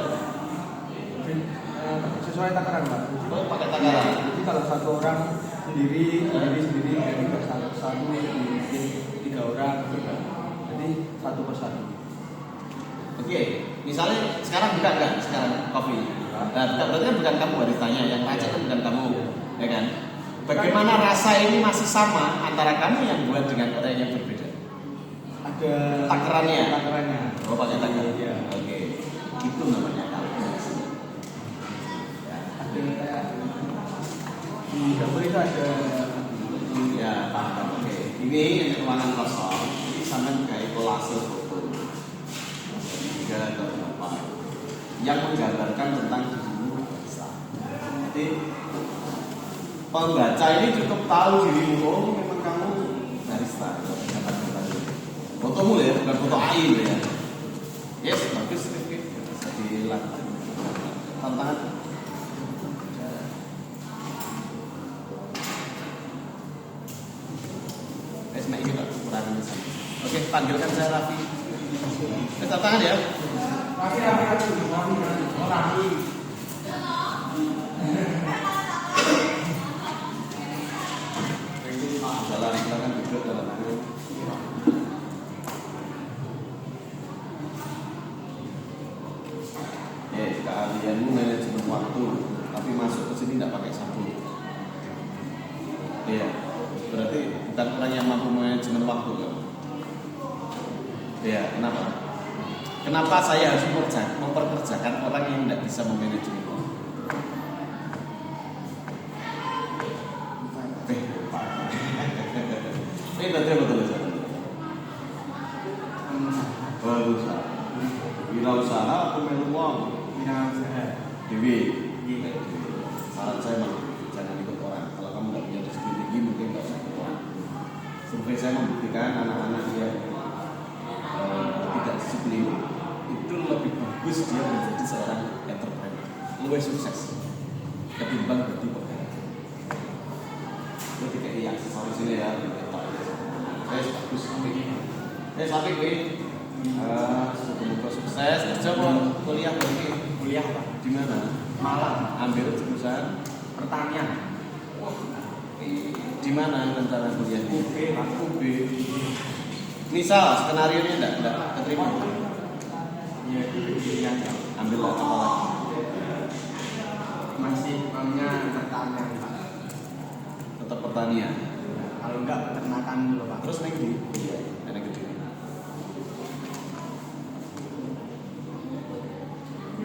sesuai takaran Pak. Oh, pakai takaran. Jadi kalau satu orang sendiri dan satu dibikin 3 orang gitu kan. Jadi satu persatu. Oke, misalnya sekarang buka nggak sekarang kopi? Nah, berarti kan bukan kamu baristanya, yang pajak kan bukan kamu, ya kan? Bagaimana rasa ini masih sama antara kamu yang buat dengan orang yang berbeda? ada Takerannya? Takerannya. Oh, pakai takeran. Iya. Oke. Itu namanya kalkulasi. Ya. Ada kayak di dapur itu ada Ya, paham. Oke. Ini ruangan kosong. Ini sama kayak kolase foto. 3 atau 4 yang menggambarkan tentang dirimu barista. Jadi pembaca ini cukup tahu dirimu. Oh, memang kamu barista. Fotomu ya, bukan foto air ya. Yes, bagus. Oke. Bisa dilakukan. Tantangan. Nah ini Pak, kekurangannya sama. Oke, panggilkan saya Raffi. Tantangan ya. Raffi. Jalan, silakan duduk dalam aku. Keahlianmu manajemen waktu, tapi masuk ke sini tidak pakai sabun. Iya, berarti bukan orang yang mampu manajemen waktu kan? Iya, kenapa? Kenapa saya harus memperkerjakan orang yang tidak bisa memanajemen waktu? Ini betul. Berusaha. Wirausaha aku melu wong. Dewi. Saran saya memang jangan ikut orang. Kalau kamu nggak punya disiplin tinggi mungkin nggak usah ikut orang. Survei saya membuktikan anak-anak yang tidak disiplin itu lebih bagus dia menjadi seorang entrepreneur, lebih sukses ketimbang berarti pekerja. Jadi kayak aksesoris ini ya, bagus. Sampai gue semoga sukses. Coba kuliah apa? Di mana? Malang, Ambil jurusan pertanian. di mana rencana kuliah? UB. Misal skenario nya enggak keterima. Ya, pilihan Ambil apa lagi? masih maunya pertanian, Pak. Tetap pertanian. Kalau enggak peternakan dulu, Pak. Terus naik di enak gede.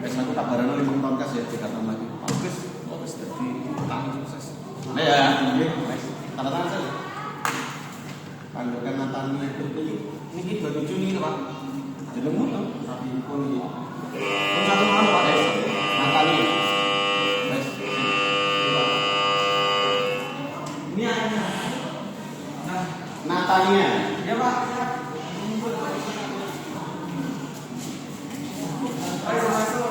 Aku tak barang 5 tahun kas ya 3 tahun lagi. Bagus jadi petani sukses. Nah ya, tanda tangan saja. Panggilkan Natania Ini 27 nih, Pak. jenengmu tuh. Tapi pun ini. Satu malam Pak Des. Natania. Des. Ini anaknya. Nah, Natania. ya, Pak. Ayo masuk.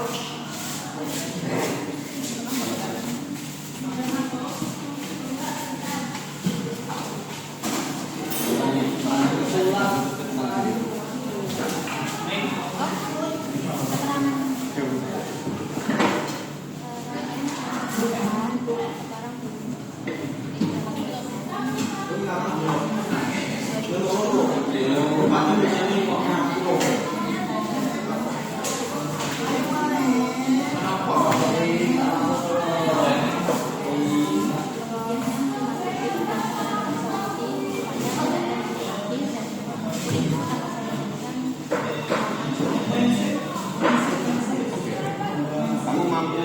Kamu mampu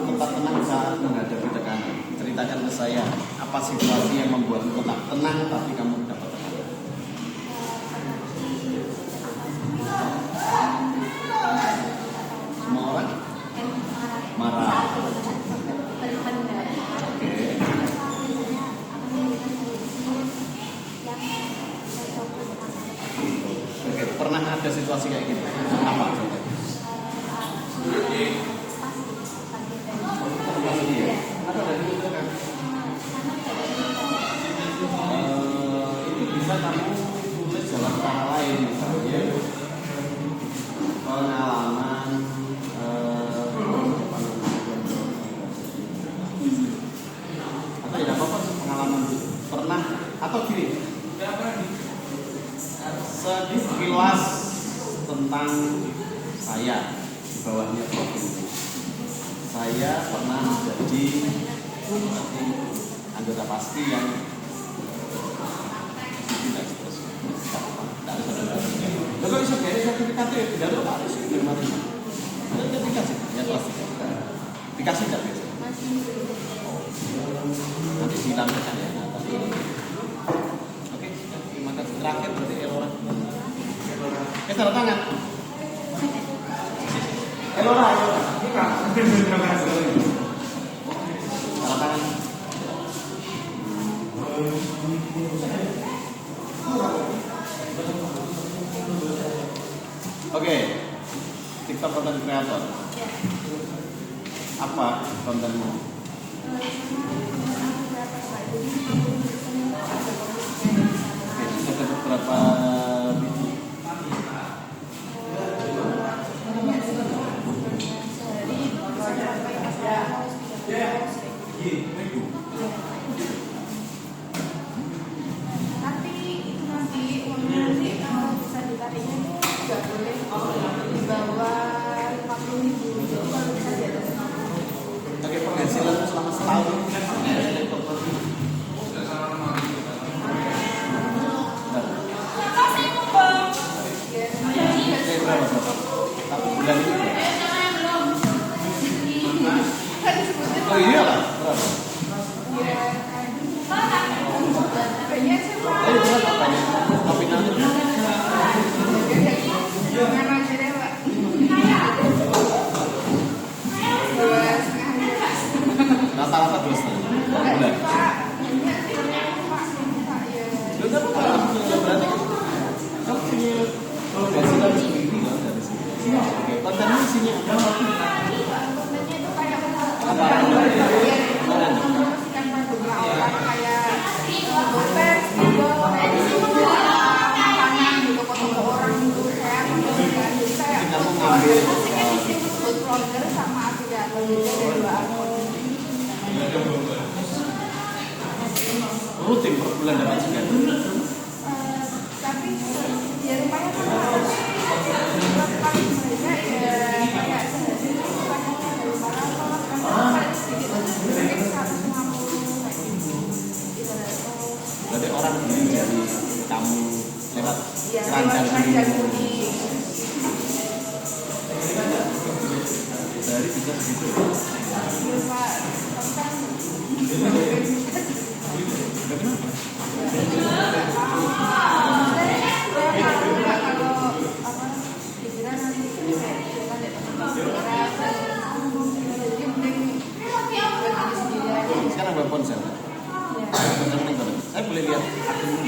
tetap tenang saat menghadapi tekanan. Ceritakan ke saya apa situasi yang membuatmu tetap tenang tapi kamu dapat tekanan. Semua orang marah. Oke. Oke, pernah ada situasi kayak gitu? Apa? Itu bisa kamu tulis dalam cara lain, misalnya pengalaman atau tidak apa-apa sih pengalaman pernah atau gini sekilas tentang saya di bawahnya profil. Saya pernah menjadi anggota pasti yang tidak seterusnya. Tidak harus ada Tidak ada harus menerima. Ada dikasih, ya pasti. Dikasih tidak biasa. Nanti ditampilkan ya. Oke, terima kasih. Terakhir berarti Elora. Tanda tangan. Elora. Tanda tangan. Oke, TikTok content creator. Apa kontenmu? Oke, bisa dapat berapa biji? Tapi itu nanti uangnya nanti kalau bisa ditariknya itu nggak boleh di bawah 50.000. Jadi kalau bisa di atas 50.000. Oke, penghasilan selama setahun. Berapa? Tapi bulan ini oh iya lah, berapa? Banyak sih, Pak. Oh iya berapa banyak? Nominalnya berapa? Jangan aja deh, Pak. 2,5 Rata-rata 2,5 bulan. Pak. Banyak sih, Pak. Ya. Ya udah apa? Berarti kamu punya penghasilan sendiri kan dari sini. Oke, kontennya isinya apa? Kontennya itu kayak Apa? mempromosikan produk orang kayak GoPay, Tigo, makanan gitu, foto orang gitu, saya mempromosikan. Jadi kayak Kamu ngambil food blogger sama afiliator gitu dari dua akun. rutin per bulan dapat sekian. Tapi ya lumayan kan harus paling mereka ya kayak sehari itu banyaknya dari 400 kan paling sedikit mungkin 150 kayak gitu. Berarti orang beli dari kamu lewat Ya, keranjang keranjang sendiri. kuning. Sehari bisa segitu. Iya, Pak. Tapi kan Ya kenapa? kalau apa dikira nanti kita lihat teman-teman jadi mending buat diri sendiri aja. Sekarang buat ponsel. Ya. Ponsel penting banget. Saya boleh lihat akun